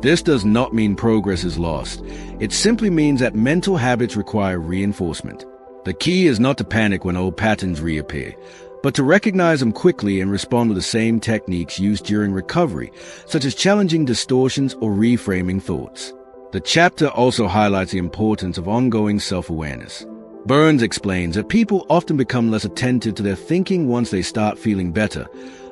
This does not mean progress is lost. It simply means that mental habits require reinforcement. The key is not to panic when old patterns reappear, but to recognize them quickly and respond with the same techniques used during recovery, such as challenging distortions or reframing thoughts. The chapter also highlights the importance of ongoing self-awareness. Burns explains that people often become less attentive to their thinking once they start feeling better,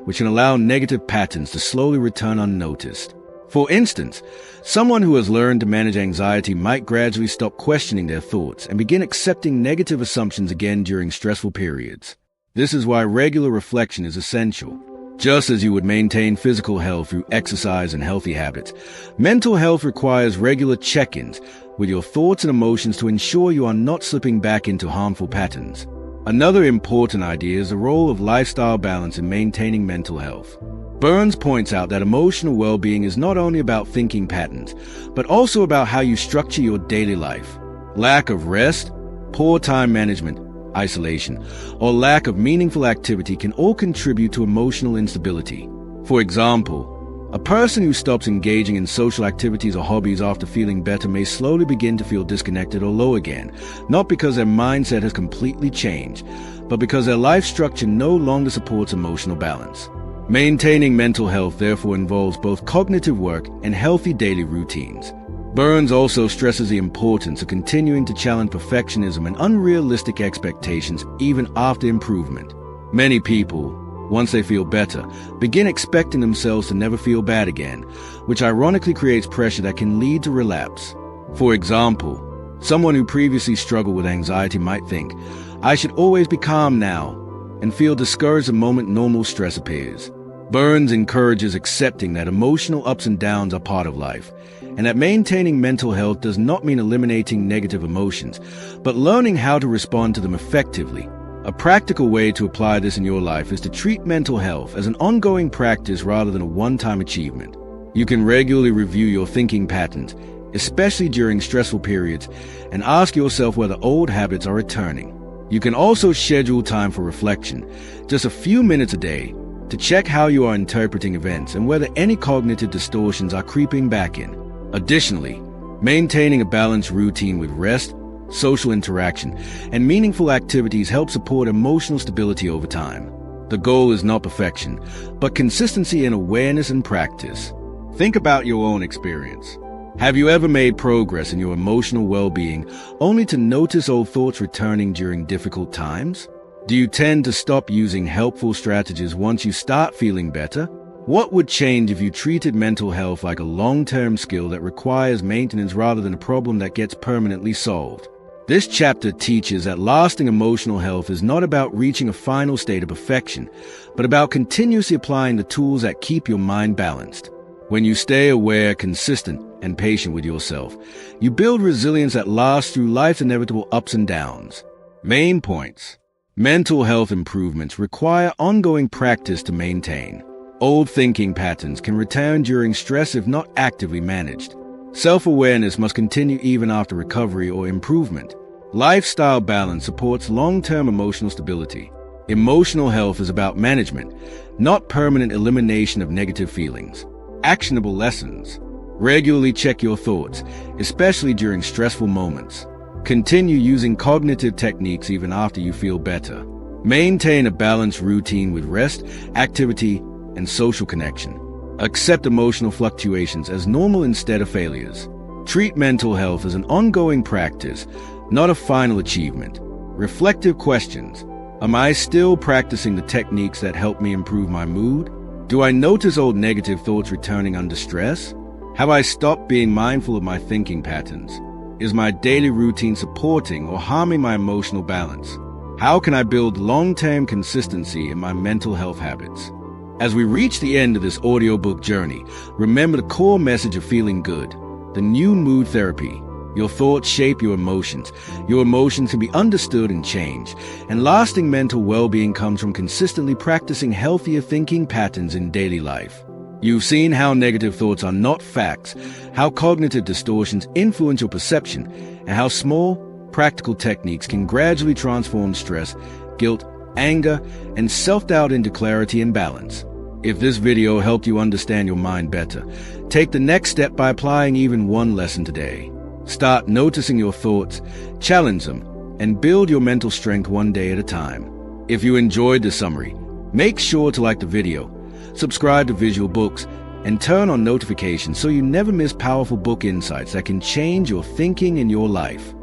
which can allow negative patterns to slowly return unnoticed. For instance, someone who has learned to manage anxiety might gradually stop questioning their thoughts and begin accepting negative assumptions again during stressful periods. This is why regular reflection is essential. Just as you would maintain physical health through exercise and healthy habits, mental health requires regular check-ins with your thoughts and emotions to ensure you are not slipping back into harmful patterns. Another important idea is the role of lifestyle balance in maintaining mental health. Burns points out that emotional well-being is not only about thinking patterns, but also about how you structure your daily life. Lack of rest, poor time management, isolation, or lack of meaningful activity can all contribute to emotional instability. For example, a person who stops engaging in social activities or hobbies after feeling better may slowly begin to feel disconnected or low again, not because their mindset has completely changed, but because their life structure no longer supports emotional balance. Maintaining mental health therefore involves both cognitive work and healthy daily routines. Burns also stresses the importance of continuing to challenge perfectionism and unrealistic expectations even after improvement. Many people, once they feel better, begin expecting themselves to never feel bad again, which ironically creates pressure that can lead to relapse. For example, someone who previously struggled with anxiety might think, "I should always be calm now," and feel discouraged the moment normal stress appears. Burns encourages accepting that emotional ups and downs are part of life, and that maintaining mental health does not mean eliminating negative emotions, but learning how to respond to them effectively. A practical way to apply this in your life is to treat mental health as an ongoing practice rather than a one-time achievement. You can regularly review your thinking patterns, especially during stressful periods, and ask yourself whether old habits are returning. You can also schedule time for reflection, just a few minutes a day, to check how you are interpreting events and whether any cognitive distortions are creeping back in. Additionally, maintaining a balanced routine with rest, social interaction, and meaningful activities help support emotional stability over time. The goal is not perfection, but consistency in awareness and practice. Think about your own experience. Have you ever made progress in your emotional well-being only to notice old thoughts returning during difficult times? Do you tend to stop using helpful strategies once you start feeling better? What would change if you treated mental health like a long-term skill that requires maintenance rather than a problem that gets permanently solved? This chapter teaches that lasting emotional health is not about reaching a final state of perfection, but about continuously applying the tools that keep your mind balanced. When you stay aware, consistent, and patient with yourself, you build resilience that lasts through life's inevitable ups and downs. Main points. Mental health improvements require ongoing practice to maintain. Old thinking patterns can return during stress if not actively managed. Self-awareness must continue even after recovery or improvement. Lifestyle balance supports long-term emotional stability. Emotional health is about management, not permanent elimination of negative feelings. Actionable lessons. Regularly check your thoughts, especially during stressful moments. Continue using cognitive techniques even after you feel better. Maintain a balanced routine with rest, activity, and social connection. Accept emotional fluctuations as normal instead of failures. Treat mental health as an ongoing practice, not a final achievement. Reflective questions. Am I still practicing the techniques that help me improve my mood? Do I notice old negative thoughts returning under stress? Have I stopped being mindful of my thinking patterns? Is my daily routine supporting or harming my emotional balance? How can I build long-term consistency in my mental health habits? As we reach the end of this audiobook journey, remember the core message of feeling good, the new mood therapy. Your thoughts shape your emotions. Your emotions can be understood and changed. And lasting mental well-being comes from consistently practicing healthier thinking patterns in daily life. You've seen how negative thoughts are not facts, how cognitive distortions influence your perception, and how small, practical techniques can gradually transform stress, guilt, anger, and self-doubt into clarity and balance. If this video helped you understand your mind better, take the next step by applying even one lesson today. Start noticing your thoughts, challenge them, and build your mental strength one day at a time. If you enjoyed this summary, make sure to like the video, subscribe to Visual Books, and turn on notifications so you never miss powerful book insights that can change your thinking and your life.